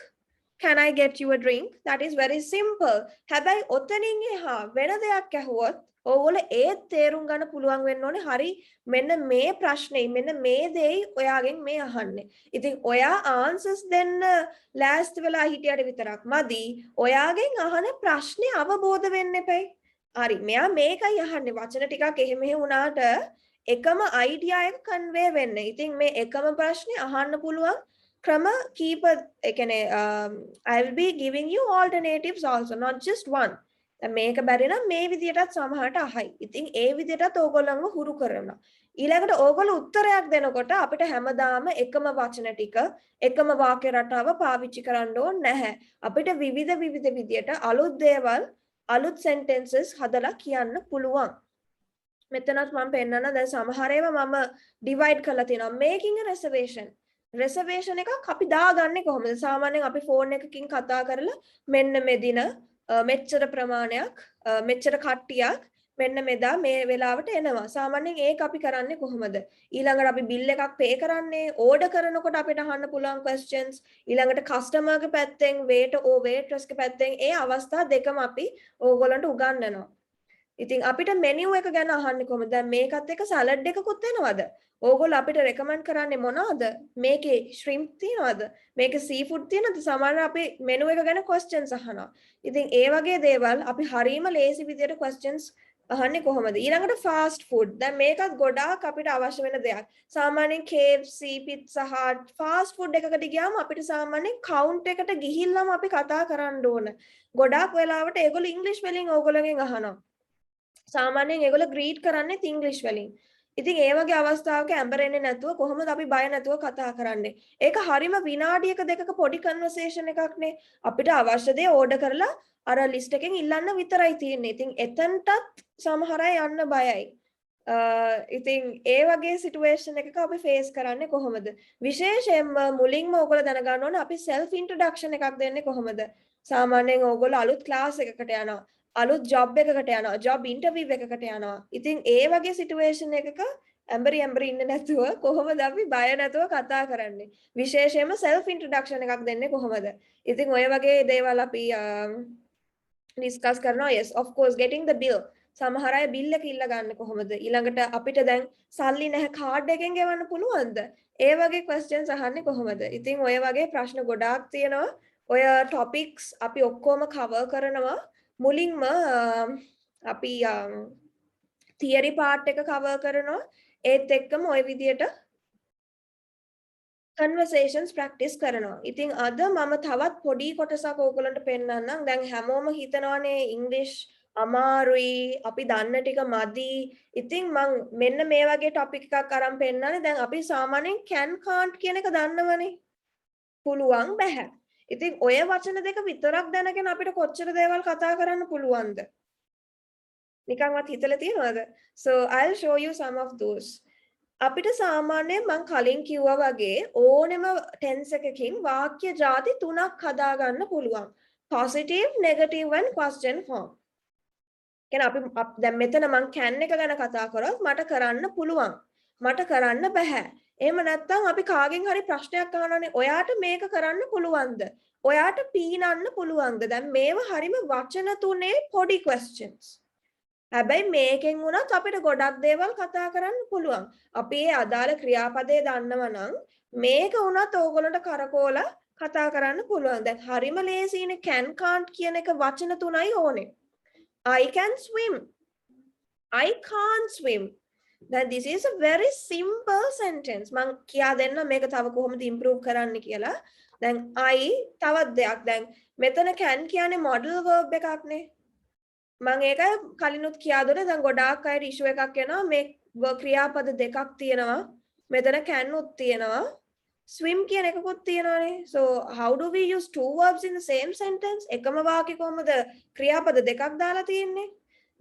Speaker 1: Can I get you a drink? That is very simple. හැබැයි ඔතනින් එහා වෙන දෙයක් ඇහුවොත් ඕගොල්ලෝ ඒ තේරුම් ගන්න පුළුවන් වෙන්න ඕනේ. හරි මෙන්න මේ ප්‍රශ්නේ මෙන්න මේ දෙයි ඔයාගෙන් මේ අහන්නේ. ඉතින් ඔයා answers දෙන්න ලෑස්ති වෙලා හිටියට විතරක් මදි. ඔයාගෙන් අහන ප්‍රශ්නේ අවබෝධ වෙන්න එපයි. හරි මෙයා මේකයි අහන්නේ. වචන ටිකක් එහෙ මෙහෙ වුණාට එකම idea එක convey වෙන්න. ඉතින් මේ එකම ප්‍රශ්නේ අහන්න පුළුවන් ක්‍රම කීප ඒ කියන්නේ I will be giving you alternatives also not just one. දැන් මේක බැරි නම් මේ විදියටත් සමහරට අහයි. ඉතින් ඒ විදියටත් ඕගොල්ලන්ව හුරු කරනවා. ඊළඟට ඕගොල්ලෝ උත්තරයක් දෙනකොට අපිට හැමදාම එකම වචන ටික එකම වාක්‍ය රටාව පාවිච්චි කරන්න ඕනේ නැහැ. අපිට විවිධ විදියට අලුත් දේවල් අලුත් sentences හදලා කියන්න පුළුවන්. මෙතනත් මම පෙන්නන්න දැන් සමහර ඒවා මම divide කරලා තියෙනවා. making a reservation එකක් අපි දාගන්නේ කොහොමද? සාමාන්‍යයෙන් අපි ෆෝන් එකකින් කතා කරලා මෙන්න මෙදින මෙච්චර ප්‍රමාණයක් මෙච්චර කට්ටියක් මෙන්න මෙදා මේ වෙලාවට එනවා. සාමාන්‍යයෙන් ඒක අපි කරන්නේ කොහොමද? ඊළඟට අපි බිල් එකක් පේ කරන්නේ ඕඩර් කරනකොට අපිට අහන්න පුළුවන් questions. ඊළඟට කස්ටමර්ගේ පැත්තෙන් waiter or waitressගේ පැත්තෙන් ඒ අවස්ථා දෙකම අපි ඕගොල්ලන්ට උගන්වනවා. ඉතින් අපිට මෙනියු එක ගැන අහන්නේ කොහොමද? දැන් මේකත් එක්ක සලාඩ් එකකුත් එනවද? ඕගොල්ලෝ අපිට රෙකමන්ඩ් කරන්නේ මොනවද? මේකේ ශ්‍රිම්ප් තියනවද? මේකේ සී ෆුඩ් තියනවද? සමහරවිට අපි මෙනු එක ගැන questions අහනවා. ඉතින් ඒ වගේ දේවල් අපි හරීම ලේසි විදියට questions අහන්නේ කොහොමද? ඊළඟට fast food. දැන් මේකත් ගොඩාක් අපිට අවශ්‍ය වෙන දෙයක්. සාමාන්‍යයෙන් KFC, Pizza Hut, fast food එකකට ගියාම අපිට සාමාන්‍යයෙන් count එකට ගිහිල්ලාම අපි කතා කරන්න ඕන. ගොඩාක් වෙලාවට ඒගොල්ලෝ ඉංග්‍රීසි වලින් ඕගොල්ලෝගෙන් අහනවා. සාමාන්‍යයෙන් ඒගොල්ලෝ ග්‍රීට් කරන්නේ ඉංග්‍රීසි වලින්. ඉතින් ඒ වගේ අවස්ථාවක ඇඹරෙන්නේ නැතුව කොහොමද අපි බය නැතුව කතා කරන්නේ? ඒක හරිම විනාඩියක දෙකක පොඩි කන්වර්සේෂන් එකක්නේ. අපිට අවශ්‍ය දේ ඕඩර් කරලා අර ලිස්ට් එකෙන් ඉල්ලන්න විතරයි තියෙන්නේ. ඉතින් එතනටත් සමහර අය යන්න බයයි. ඉතින් ඒ වගේ සිටුේෂන් එකක අපි ෆේස් කරන්නේ කොහොමද? විශේෂයෙන්ම මුලින්ම ඕගොල්ලෝ දැනගන්න ඕනේ අපි self introduction එකක් දෙන්නේ කොහොමද? සාමාන්‍යයෙන් ඕගොල්ලෝ අලුත් ක්ලාස් එකකට යනවා. අලුත් ජොබ් එකකට යනවා. ජොබ් ඉන්ටර්විව් එකකට යනවා. ඉතින් ඒ වගේ සිටුේෂන් එකක ඇම්බරි ඉන්න නැතුව කොහොමද අපි බය නැතුව කතා කරන්නේ? විශේෂයෙන්ම self introduction එකක් දෙන්නේ කොහොමද? ඉතින් ඔය වගේ දේවල් අපි ඩිස්කස් කරනවා. yes of course getting the bill. සමහර අය බිල් එක ඉල්ල ගන්න කොහොමද? ඊළඟට අපිට දැන් සල්ලි නැහැ කාඩ් එකෙන් ගෙවන්න පුළුවන්ද? ඒ වගේ questions අහන්නේ කොහොමද? ඉතින් ඔය වගේ ප්‍රශ්න ගොඩාක් තියෙනවා. ඔය topics අපි ඔක්කොම cover කරනවා. මුලින්ම අපි theory part එක cover කරනවා. ඒත් එක්කම ওই විදියට conversations practice කරනවා. ඉතින් අද මම තවත් පොඩි කොටසක් ඕගොල්ලන්ට පෙන්නන්නම්. දැන් හැමෝම හිතනවානේ ඉංග්‍රීසි අමාරුයි, අපි දන්න ටික මදි. ඉතින් මම මෙන්න මේ වගේ topic එකක් අරන් පෙන්නන්නේ. දැන් අපි සාමාන්‍යයෙන් can can't කියන එක දන්නවනේ. පුළුවන් බැහැ. ඉතින් ඔය වචන දෙක විතරක් දැනගෙන අපිට කොච්චර දේවල් කතා කරන්න පුළුවන්ද? නිකන්වත් හිතලා තියනවද? So I'll show you some of those. අපිට සාමාන්‍යයෙන් මම කලින් කිව්වා වගේ ඕනෙම ටෙන්ස් එකකින් වාක්‍ය ಜಾති තුනක් හදාගන්න පුළුවන්. positive, negative and question form. කියන්නේ අපි දැන් මෙතන මම can එක ගැන කතා කරොත් මට කරන්න පුළුවන්. මට කරන්න බෑ. එහෙම නැත්නම් අපි කාගෙන් හරි ප්‍රශ්නයක් අහනවානේ ඔයාට මේක කරන්න පුළුවන්ද? ඔයාට පීනන්න පුළුවන්ද? දැන් මේව හරිම වචන තුනේ පොඩි questions. හැබැයි මේකෙන් වුණත් අපිට ගොඩක් දේවල් කතා කරන්න පුළුවන්. අපි ඒ අදාළ ක්‍රියාපදේ දන්නවා නම් මේක වුණත් ඕගොල්ලන්ට කරකෝලා කතා කරන්න පුළුවන්. දැන් හරිම ලේසියිනේ can can't කියන එක වචන තුනයි ඕනේ. I can swim. I can't swim. Then this is a very simple sentence. මම කියා දෙන්න මේක තව කොහොමද improve කරන්න කියලා. දැන් I තවත් දෙයක්. දැන් මෙතන can කියන්නේ model verb එකක්නේ. මම ඒක කලිනුත් කියා දුන්නා. දැන් ගොඩාක් අයට issue එකක් එනවා. මේ ක්‍රියාපද දෙකක් තියෙනවා. මෙතන can උත් තියෙනවා. swim කියන එකකුත් තියෙනවානේ. So how do we use two verbs in the same sentence? එකම වාක්‍ය කොහොමද ක්‍රියාපද දෙකක් දාලා තියෙන්නේ?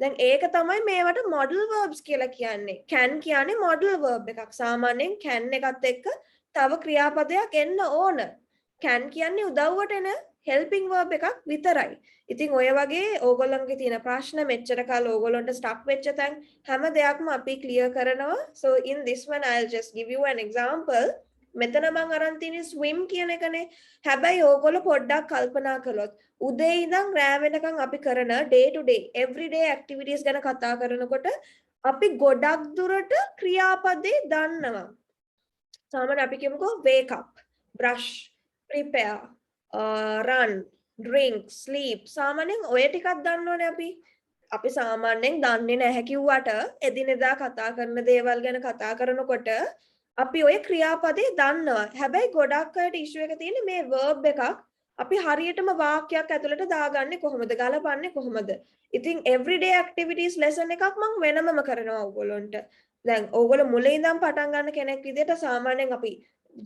Speaker 1: දැන් ඒක තමයි මේවට model verbs කියලා කියන්නේ. can කියන්නේ model verb එකක්. සාමාන්‍යයෙන් can එකත් එක්ක තව ක්‍රියාපදයක් එන්න ඕන. can කියන්නේ උදව්වට එන helping verb එකක් විතරයි. ඉතින් ඔය වගේ ඕගොල්ලන්ගේ තියෙන ප්‍රශ්න මෙච්චර කාල ඕගොල්ලන්ට stuck වෙච්ච තැන් හැම දෙයක්ම අපි clear කරනවා. So in this one I'll just give you an example. මෙතන මම අරන් තියෙන්නේ swim කියන එකනේ. හැබැයි ඕගොල්ලෝ පොඩ්ඩක් කල්පනා කළොත් උදේ ඉඳන් රෑ වෙනකන් අපි කරන day to day everyday activities ගැන කතා කරනකොට අපි ගොඩක් දුරට ක්‍රියාපදේ දන්නවා. සාමාන්‍යයෙන් අපි කියමුකෝ wake up, brush, prepare, run, drink, sleep. සාමාන්‍යයෙන් ඔය ටිකක් දන්නවනේ අපි. අපි සාමාන්‍යයෙන් දන්නේ නැහැ කිව්වට එදිනෙදා කතා කරන දේවල් ගැන කතා කරනකොට අපි ඔය ක්‍රියාපදේ දන්නවා. හැබැයි ගොඩක් අයට issue එක තියෙන්නේ මේ verb එකක් අපි හරියටම වාක්‍යයක් ඇතුළට දාගන්නේ කොහොමද? ගලපන්නේ කොහොමද? ඉතින් everyday activities lesson එකක් මම වෙනමම කරනවා ඕගොල්ලන්ට. දැන් ඕගොල්ලෝ මුලින් ඉඳන් පටන් ගන්න කෙනෙක් විදිහට සාමාන්‍යයෙන් අපි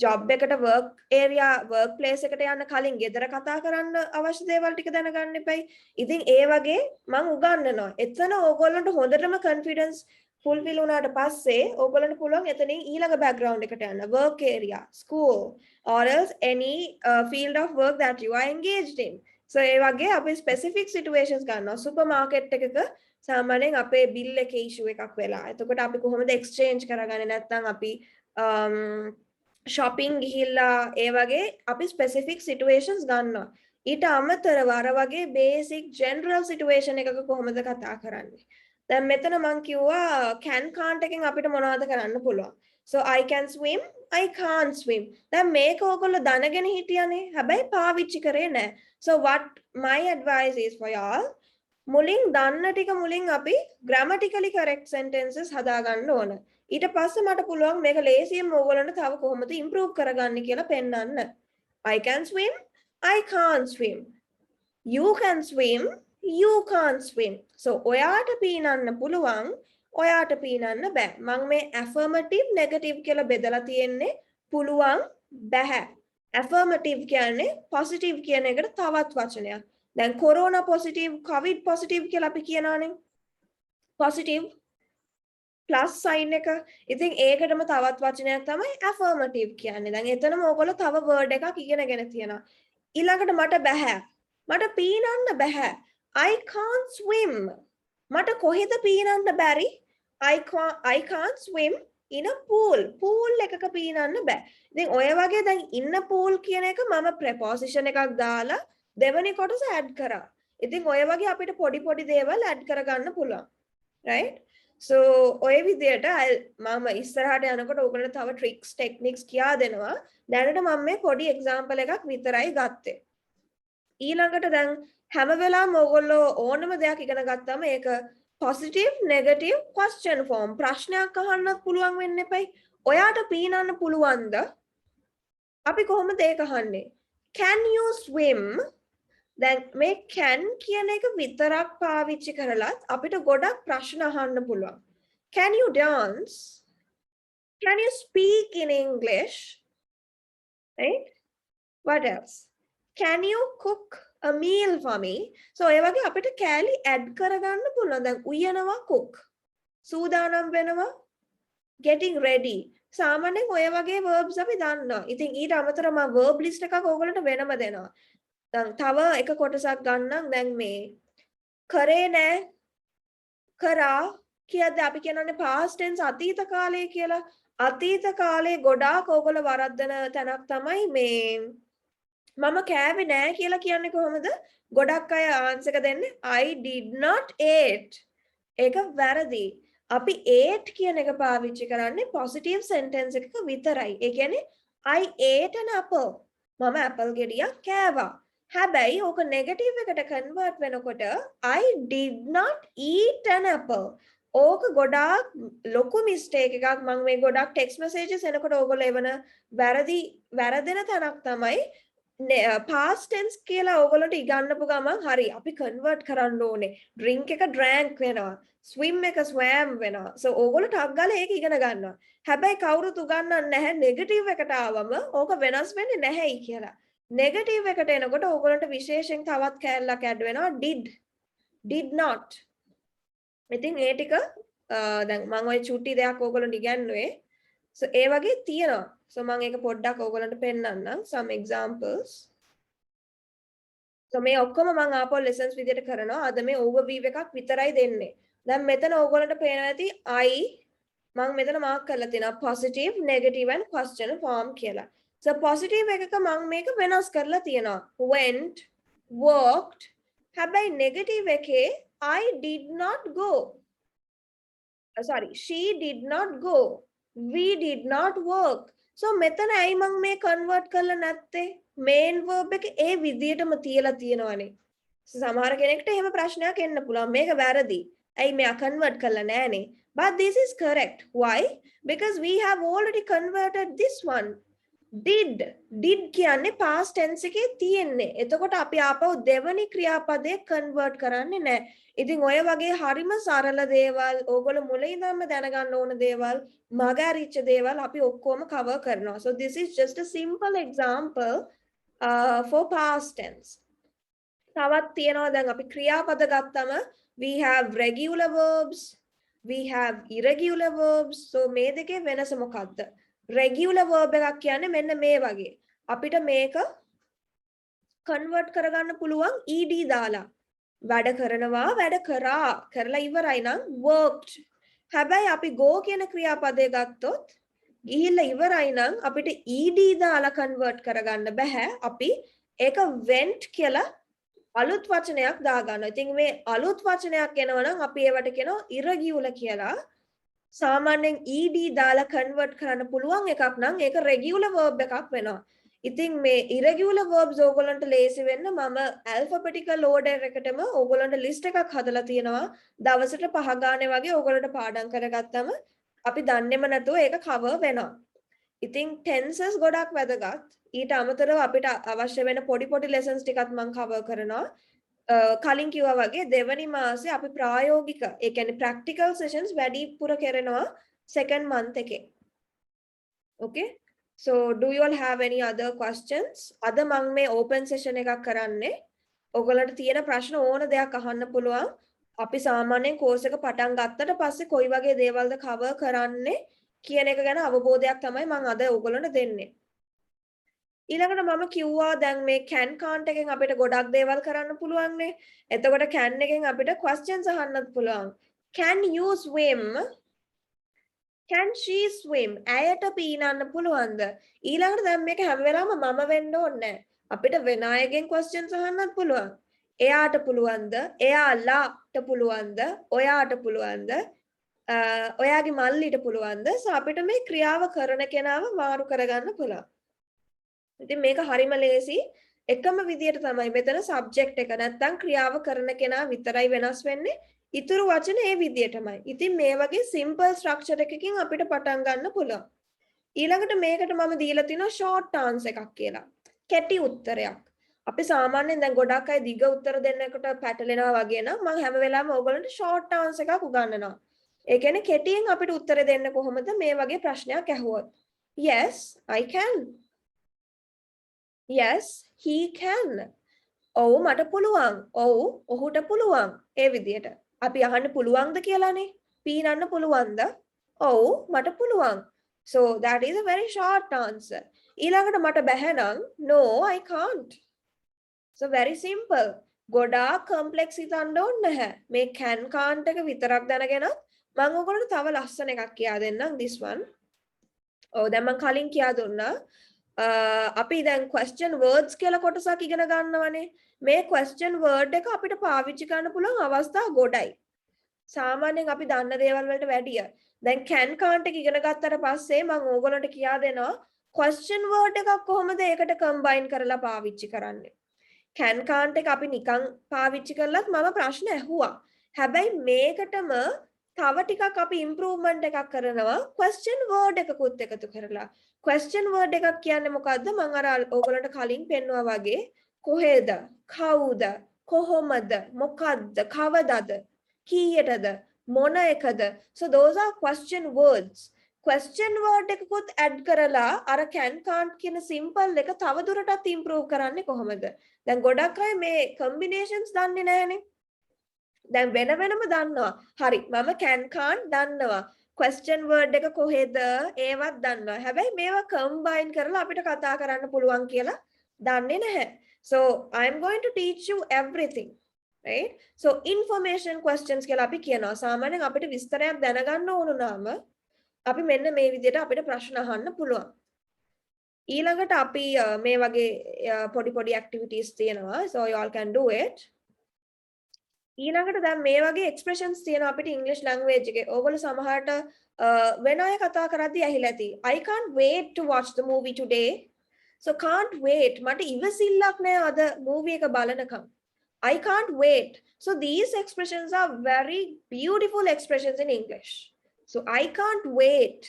Speaker 1: job එකට work area work place එකට යන්න කලින් ගෙදර කතා කරන්න අවශ්‍ය දේවල් ටික දැනගන්න එපයි. ඉතින් ඒ වගේ මම උගන්වනවා. එතන ඕගොල්ලන්ට හොඳටම confidence fulfill වුණාට පස්සේ ඕගොල්ලන්ට පුළුවන් එතනින් ඊළඟ background එකට යන්න. work area, school or else any field of work that you are engaged in. So ඒ වගේ අපි specific situations ගන්නවා. supermarket එකක සාමාන්‍යයෙන් අපේ bill එකේ issue එකක් වෙලා. එතකොට අපි කොහොමද exchange කරගන්නේ? නැත්නම් අපි shopping ගිහිල්ලා ඒ වගේ අපි specific situations ගන්නවා. ඊට අමතරව අර වගේ basic general situation එකක කොහොමද කතා කරන්නේ? දැන් මෙතන මම කිව්වා can can't එකෙන් අපිට මොනවද කරන්න පුළුවන්? So I can swim, I can't swim. දැන් මේක ඔයගොල්ලෝ දැනගෙන හිටියනේ. හැබැයි පාවිච්චි කරේ නැහැ. So what my advice is for y'all, මුලින් දන්න ටික මුලින් අපි grammatically correct sentences හදාගන්න ඕන. ඊට පස්සේ මට පුළුවන් මේක ලේසියෙන් ඕගොල්ලන්ට තව කොහොමද improve කරගන්නේ කියලා පෙන්වන්න. I can swim, I can't swim. You can swim, you can't swim. So ඔයාට පීනන්න පුළුවන්, ඔයාට පීනන්න බෑ. මම මේ affirmative negative කියලා බෙදලා තියෙන්නේ පුළුවන් බෑ. affirmative කියන්නේ positive කියන එකට තවත් වචනයක්. දැන් corona positive, covid positive කියලා අපි කියනවානේ. positive plus sign එක. ඉතින් ඒකටම තවත් වචනයක් තමයි affirmative කියන්නේ. දැන් එතනම ඕගොල්ලෝ තව word එකක් ඉගෙනගෙන තියෙනවා. ඊළඟට මට බෑ. මට පීනන්න බෑ. I can't swim. මට කොහෙද පීනන්න බැරි? I can't swim in a pool. pool එකක පීනන්න බෑ. ඉතින් ඔය වගේ දැන් ඉන්න pool කියන එක මම preposition එකක් දාලා දෙවෙනි කොටස add කරා. ඉතින් ඔය වගේ අපිට පොඩි පොඩි දේවල් add කරගන්න පුළුවන්. right? So ඔය විදියට මම ඉස්සරහට යනකොට ඔයගොල්ලන්ට තව tricks techniques කියා දෙනවා. දැනට මම මේ පොඩි example එකක් විතරයි ගත්තේ. ඊළඟට දැන් හැම වෙලාවෙම ඔයගොල්ලෝ ඕනම දෙයක් ඉගෙන ගත්තාම ඒක positive negative question form ප්‍රශ්නයක් අහන්නත් පුළුවන් වෙන්න එපයි. ඔයාට පීනන්න පුළුවන්ද? අපි කොහොමද ඒක අහන්නේ? Can you swim? දැන් මේ can කියන එක විතරක් පාවිච්චි කරලත් අපිට ගොඩක් ප්‍රශ්න අහන්න පුළුවන්. Can you dance? Can you speak in English? Right? What else? Can you cook a meal for me? So ඒ වගේ අපිට කෑලි add කරගන්න පුළුවන්. දැන් උයනවා cook. සූදානම් වෙනවා getting ready. සාමාන්‍යයෙන් ඔය වගේ verbs අපි දන්නවා. ඉතින් ඊට අමතරව මම verb list එකක් ඕගොල්ලන්ට වෙනම දෙනවා. දැන් තව එක කොටසක් ගන්නම්. දැන් මේ කරේ නෑ කරා කියද්දී අපි කියනවානේ past tense අතීත කාලය කියලා. අතීත කාලේ ගොඩාක් ඕගොල්ලෝ වරද්දන තැනක් තමයි මේ මම කෑවේ නෑ කියලා කියන්නේ කොහොමද? ගොඩක් අය ආන්සර් එක දෙන්නේ I did not ate. ඒක වැරදි. අපි ate කියන එක පාවිච්චි කරන්නේ positive sentence එකක විතරයි. ඒ කියන්නේ I ate an apple. මම apple ගෙඩියක් කෑවා. හැබැයි ඕක negative එකට convert වෙනකොට I did not eat an apple. ඕක ගොඩාක් ලොකු mistake එකක්. මම මේ ගොඩක් text messages එනකොට ඕගොල්ලෝ එවන වැරදෙන තැනක් තමයි past tense කියලා ඕගොල්ලන්ට ඉගන්නපු ගමන් හරි අපි convert කරන්න ඕනේ. drink එක drank වෙනවා. swim එක swam වෙනවා. so ඕගොල්ලෝ ටක් ගාලා ඒක ඉගෙන ගන්නවා. හැබැයි කවුරුත් උගන්වන්නේ නැහැ negative එකට ආවම ඕක වෙනස් වෙන්නේ නැහැයි කියලා. negative එකට එනකොට ඕගොල්ලන්ට විශේෂයෙන් තවත් කැලලක් add වෙනවා did not. ඉතින් ඒ ටික දැන් මම ওই චුටි දෙයක් ඕගොල්ලන්ට ඉගන්නුවේ. so ඒ වගේ තියෙනවා. so මම ඒක පොඩ්ඩක් ඕගොල්ලන්ට පෙන්නන්නම් some examples. so මේ ඔක්කොම මම ආපහු lessons විදියට කරනවා. අද මේ overview එකක් විතරයි දෙන්නේ. දැන් මෙතන ඕගොල්ලන්ට පේනවා ඇති I මම මෙතන මාක් කරලා තියෙනවා positive negative and question form කියලා. so positive එකක මම මේක වෙනස් කරලා තියෙනවා. went walked. හැබැයි negative එකේ I did not go. sorry she did not go. we did not work. so මෙතන ඇයි මම මේ convert කරලා නැත්තේ? main verb එක ඒ විදියටම තියලා තියෙනවනේ. සමහර කෙනෙක්ට එහෙම ප්‍රශ්නයක් එන්න පුළුවන්. මේක වැරදි. ඇයි මෙයා convert කරලා නැහනේ? but this is correct. why? because we have already converted this one. did කියන්නේ past tense එකේ තියෙන්නේ. එතකොට අපි ආපහු දෙවනි ක්‍රියාපදේ convert කරන්නේ නැහැ. ඉතින් ඔය වගේ හරිම සරල දේවල් ඕගොල්ලෝ මුලින් ඉඳන්ම දැනගන්න ඕන දේවල් මග ඇරිච්ච දේවල් අපි ඔක්කොම cover කරනවා. so this is just a simple example for past tense. තවත් තියෙනවා දැන් අපි ක්‍රියාපද ගත්තම we have regular verbs, we have irregular verbs. so මේ දෙකේ වෙනස මොකක්ද? regular verb එකක් කියන්නේ මෙන්න මේ වගේ. අපිට මේක convert කරගන්න පුළුවන් ed දාලා. වැඩ කරනවා වැඩ කරා කරලා ඉවරයි නම් worked. හැබැයි අපි go කියන ක්‍රියාපදය ගත්තොත් ගිහිල්ලා ඉවරයි නම් අපිට ed දාලා convert කරගන්න බෑ. අපි ඒක went කියලා අලුත් වචනයක් දාගන්නවා. ඉතින් මේ අලුත් වචනයක් එනවා නම් අපි ඒවට කියනවා irregular කියලා. සාමාන්‍යයෙන් ed දාලා convert කරන්න පුළුවන් එකක් නම් ඒක regular verb එකක් වෙනවා. ඉතින් මේ irregular verbs ඕගොල්ලන්ට ලේසි වෙන්න මම alphabetical order එකටම ඕගොල්ලන්ට list එකක් හදලා තියෙනවා. දවසට 5 ගානේ වගේ ඕගොල්ලන්ට පාඩම් කරගත්තම අපි දන්නේම නැතුව ඒක cover වෙනවා. ඉතින් tenses ගොඩක් වැදගත්. ඊට අමතරව අපිට අවශ්‍ය වෙන පොඩි පොඩි lessons ටිකත් මම cover කරනවා. කලින් කිව්වා වගේ දෙවනි මාසේ අපි ප්‍රායෝගික ඒ කියන්නේ practical sessions වැඩිපුර කරනවා second month එකේ. Okay? So do you all have any other questions? අද මම මේ open session එකක් කරන්නේ. ඔයගොල්ලන්ට තියෙන ප්‍රශ්න ඕන දෙයක් අහන්න පුළුවන්. අපි සාමාන්‍යයෙන් course එක පටන් ගත්තට පස්සේ කොයි වගේ දේවල්ද cover කරන්නේ කියන එක ගැන අවබෝධයක් තමයි මම අද ඔයගොල්ලන්ට දෙන්නේ. ඊළඟට මම කිව්වා දැන් මේ can can't එකෙන් අපිට ගොඩක් දේවල් කරන්න පුළුවන් නේ. එතකොට can එකෙන් අපිට questions අහන්නත් පුළුවන්. Can you swim? Can she swim? ඇයට පීනන්න පුළුවන්ද? ඊළඟට දැන් මේක හැම වෙලාවම මම වෙන්න ඕනේ නැහැ. අපිට වෙන අයගෙන් questions අහන්නත් පුළුවන්. එයාට පුළුවන්ද? එයාලාට පුළුවන්ද? ඔයාට පුළුවන්ද? ඔයාගේ මල්ලිට පුළුවන්ද? So අපිට මේ ක්‍රියාව කරන කෙනාව මාරු කරගන්න පුළුවන්. ඉතින් මේක හරිම ලේසි. එකම විදියට තමයි මෙතන subject එක නැත්තම් ක්‍රියාව කරන කෙනා විතරයි වෙනස් වෙන්නේ. ඉතුරු වචන ඒ විදියටමයි. ඉතින් මේ වගේ simple structure එකකින් අපිට පටන් ගන්න පුළුවන්. ඊළඟට මේකට මම දීලා තිනවා short answer එකක් කියලා. කෙටි උත්තරයක්. අපි සාමාන්‍යයෙන් දැන් ගොඩක් අය දිග උත්තර දෙන්නකට පැටලෙනවා වගේ නම් මම හැම වෙලාවෙම ඕගොල්ලන්ට short answer එකක් උගන්වනවා. ඒ කියන්නේ කෙටියෙන් අපිට උත්තර දෙන්න කොහොමද මේ වගේ ප්‍රශ්නයක් ඇහුවොත්. Yes, I can. Yes, he can. ඔව් මට පුළුවන්. ඔව් ඔහුට පුළුවන්. ඒ විදියට. අපි අහන්න පුළුවන්ද කියලානේ. පීනන්න පුළුවන්ද? ඔව් මට පුළුවන්. So that is a very short answer. ඊළඟට මට බැහැ නම් no I can't. So very simple. ගොඩාක් complex හිතන්න ඕනේ නැහැ. මේ can can't එක විතරක් දැනගෙන මම ඔයගොල්ලන්ට තව ලස්සන එකක් කියා දෙන්නම් this one. ඔව් දැන් මම කලින් කියා දුන්නා. අපි දැන් question words කියලා කොටසක් ඉගෙන ගන්නවනේ. මේ question word එක අපිට පාවිච්චි කරන්න පුළුවන් අවස්ථා ගොඩයි. සාමාන්‍යයෙන් අපි දන්න දේවල් වලට වැඩිය. දැන් can can't එක ඉගෙන ගත්තට පස්සේ මම ඕගොල්ලන්ට කියා දෙනවා question word එකක් කොහොමද ඒකට combine කරලා පාවිච්චි කරන්නේ. can can't එක අපි නිකන් පාවිච්චි කරලත් මම ප්‍රශ්න ඇහුවා. හැබැයි මේකටම තව ටිකක් අපි improvement එකක් කරනවා question word එකකුත් එකතු කරලා. question word එකක් කියන්නේ මොකද්ද? මම අර ඕගොල්ලන්ට කලින් පෙන්වුවා වගේ කොහෙද? කවුද? කොහොමද? මොකද්ද? කවදද? කීයටද? මොන එකද? So those are question words. question word එකකුත් add කරලා අර can can't කියන simple එක තව දුරටත් improve කරන්නේ කොහොමද? දැන් ගොඩක් අය මේ combinations දන්නේ නැහනේ. දැන් වෙන වෙනම දන්නවා. හරි මම can can't දන්නවා. question word එක කොහෙද ඒවත් දන්නවා. හැබැයි මේවා combine කරලා අපිට කතා කරන්න පුළුවන් කියලා දන්නේ නැහැ. So I am going to teach you everything. Right? So information questions කියලා අපි කියනවා. සාමාන්‍යයෙන් අපිට විස්තරයක් දැනගන්න ඕන නම් අපි මෙන්න මේ විදිහට අපිට ප්‍රශ්න අහන්න පුළුවන්. ඊළඟට අපි මේ වගේ පොඩි පොඩි activities තියෙනවා. So you all can do it. ඊළඟට දැන් මේ වගේ expressions තියෙනවා අපිට English language එකේ. ඕගොල්ලෝ සමහරට වෙන අය කතා කරද්දී ඇහිලා ඇති. I can't wait to watch the movie today. So can't wait. මට ඉවසිල්ලක් නෑ අද movie එක බලනකම්. I can't wait. So these expressions are very beautiful expressions in English. So I can't wait.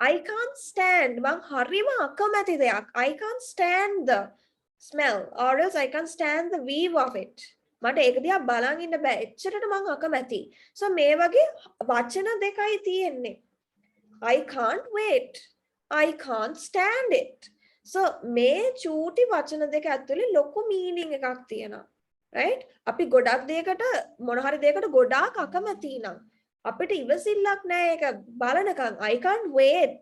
Speaker 1: I can't stand. මං හරිම අකමැති දෙයක්. I can't stand the smell or else I can't stand the view of it. මට ඒක දිහා බලන් ඉන්න බෑ. එච්චරට මං අකමැති. So මේ වගේ වචන දෙකයි තියෙන්නේ. I can't wait. I can't stand it. So මේ චූටි වචන දෙක ඇතුලේ ලොකු meaning එකක් තියෙනවා. Right? අපි ගොඩක් දෙයකට මොන හරි දෙයකට ගොඩාක් අකමැති නම් අපිට ඉවසිල්ලක් නැහැ ඒක බලනකම් I can't wait.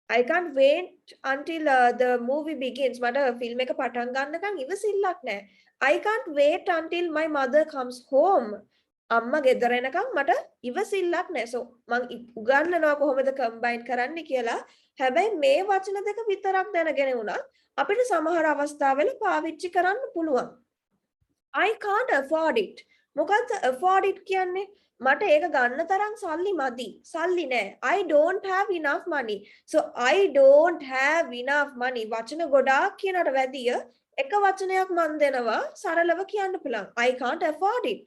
Speaker 1: I can't wait until the movie begins. මට ෆිල්ම් එක පටන් ගන්නකම් ඉවසිල්ලක් නැහැ. I can't wait until my mother comes home. අම්මා ගෙදර එනකම් මට ඉවසිල්ලක් නැහැ. So මං උගන්වනවා කොහොමද කම්බයින් කරන්න කියලා. හැබැයි මේ වචන දෙක විතරක් දැනගෙන උනත් අපිට සමහර අවස්ථාවල පාවිච්චි කරන්න පුළුවන්. I can't afford it. මොකක්ද afford it කියන්නේ? මට ඒක ගන්න තරම් සල්ලි මදි. සල්ලි නෑ. I don't have enough money. So I don't have enough money. වචන ගොඩාක් කියනට වැඩිය එක වචනයක් මන් දෙනවා සරලව කියන්න පුළුවන්. I can't afford it.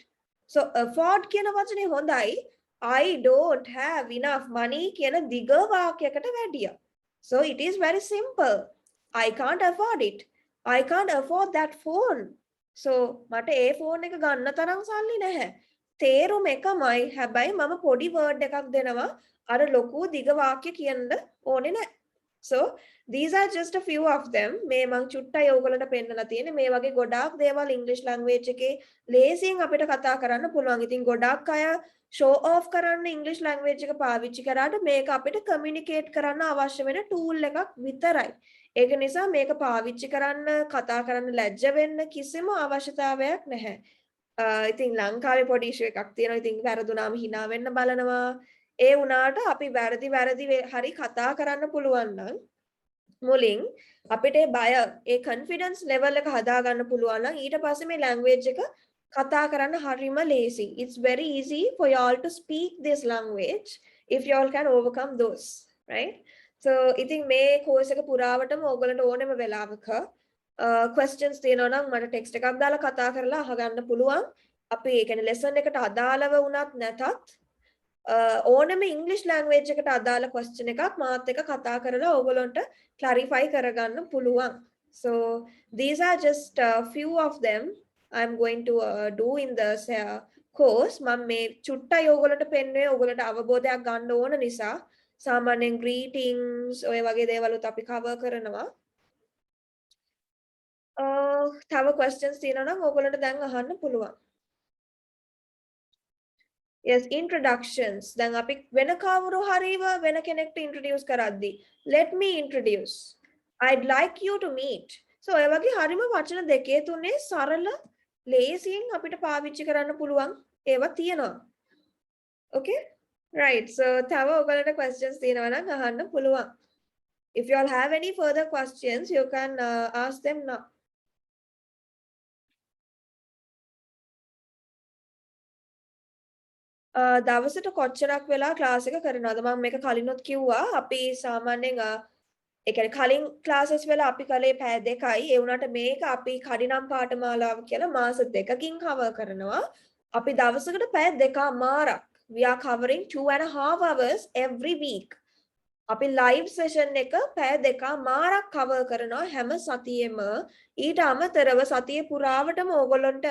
Speaker 1: So afford කියන වචනේ හොඳයි. I don't have enough money කියන දිග වාක්‍යයකට වැඩිය. So it is very simple. I can't afford it. I can't afford that phone. So මට ඒ ෆෝන් එක ගන්න තරම් සල්ලි නැහැ. තේරුම එකමයි. හැබැයි මම පොඩි වර්ඩ් එකක් දෙනවා අර ලොකු දිග වාක්‍ය කියන්න ඕනේ නැහැ. So these are just a few of them. මේ මං චුට්ටයි ඔයගොල්ලන්ට පෙන්නලා තියෙන්නේ. මේ වගේ ගොඩාක් දේවල් ඉංග්‍රීසි ලැන්ග්වේජ් එකේ ලේසියෙන් අපිට කතා කරන්න පුළුවන්. ඉතින් ගොඩාක් අය show off කරන්න ඉංග්‍රීසි ලැන්ග්වේජ් එක පාවිච්චි කරාට මේක අපිට communicate කරන්න අවශ්‍ය වෙන tool එකක් විතරයි. ඒක නිසා මේක පාවිච්චි කරන්න කතා කරන්න ලැජ්ජ වෙන්න කිසිම අවශ්‍යතාවයක් නැහැ. ඉතින් ලංකාවේ පොඩි ඉෂුව එකක් තියෙනවා. ඉතින් වැරදුනාම hina වෙන්න බලනවා. ඒ වුණාට අපි වැරදි හරි කතා කරන්න පුළුවන් නම් මුලින් අපිට බය ඒ confidence level එක හදා ගන්න පුළුවන් නම් ඊට පස්සේ මේ language එක කතා කරන්න හරිම ලේසි. It's very easy for you all to speak this language if you all can overcome those, right? So ඉතින් මේ course එක පුරාවටම ඕගොල්ලන්ට ඕනෙම වෙලාවක questions තියෙනවා නම් මට text එකක් දාලා කතා කරලා අහගන්න පුළුවන්. අපි ඒ කියන්නේ lesson එකට අදාළව වුණත් නැතත් ඕනම English language එකට අදාළ question එකක් මාත් එක්ක කතා කරලා ඕගොල්ලන්ට clarify කරගන්න පුළුවන්. So these are just a few of them I'm going to do in the course. මම මේ චුට්ටයි ඕගොල්ලන්ට පෙන්වන්නේ ඕගොල්ලන්ට අවබෝධයක් ගන්න ඕන නිසා. සාමාන්‍යයෙන් greetings ඔය වගේ දේවලුත් අපි cover කරනවා. තව questions තියෙනවා නම් ඕගොල්ලන්ට දැන් අහන්න පුළුවන්. Yes, introductions. දැන් අපි වෙන කවුරු හරිව වෙන කෙනෙක්ට introduce කරද්දී let me introduce. I'd like you to meet. So ඔය වගේ හරිම වචන දෙකේ තුනේ සරල ලේසියෙන් අපිට පාවිච්චි කරන්න පුළුවන් ඒවා තියෙනවා. Okay? Right. So තව ඔයගලට questions තියෙනවා නම් අහන්න පුළුවන්. If you all have any further questions, you can ask them now. දවසට කොච්චරක් වෙලා ක්ලාස් එක කරනවද? මම මේක කලිනුත් කිව්වා. අපි සාමාන්‍යයෙන් ඒ කියන්නේ කලින් ක්ලාසස් වල අපි කලේ පැය දෙකයි. ඒ වුණාට මේක අපි කඩිනම් පාඨමාලාව කියලා මාස දෙකකින් cover කරනවා. අපි දවසකට පැය දෙකමාරක්. We are covering 2.5 hours every week. අපි live session එක පැය දෙකමාරක් cover කරනවා හැම සතියෙම. ඊට අමතරව සතිය පුරාවටම ඕගොල්ලන්ට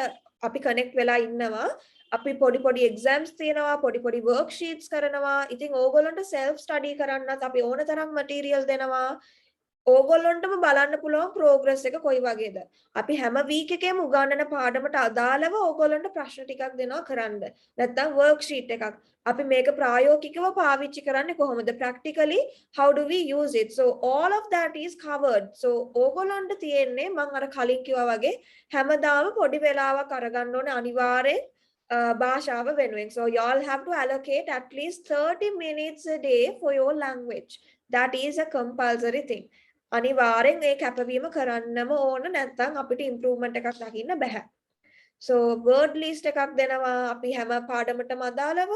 Speaker 1: අපි connect වෙලා ඉන්නවා. අපි පොඩි exams තියෙනවා, පොඩි worksheets කරනවා. ඉතින් ඕගොල්ලන්ට self study කරන්නත් අපි ඕන තරම් material දෙනවා. ඕගොල්ලන්ටම බලන්න පුළුවන් progress එක කොයි වගේද. අපි හැම week එකේම උගන්වන පාඩමට අදාළව ඕගොල්ලන්ට ප්‍රශ්න ටිකක් දෙනවා කරන්න. නැත්නම් worksheet එකක්. අපි මේක ප්‍රායෝගිකව පාවිච්චි කරන්නේ කොහොමද? Practically how do we use it? So all of that is covered. So ඕගොල්ලන්ට තියෙන්නේ මම අර කලින් කිව්වා වගේ හැමදාම පොඩි වෙලාවක් අරගන්න ඕනේ අනිවාර්යෙන් භාෂාව වෙනුවෙන්. So you all have to allocate at least 30 minutes a day for your language. That is a compulsory thing. අනිවාර්යෙන් ඒ කැපවීම කරන්නම ඕන නැත්නම් අපිට improvement එකක් දකින්න බෑ. So word list එකක් දෙනවා අපි හැම පාඩමටම අදාළව.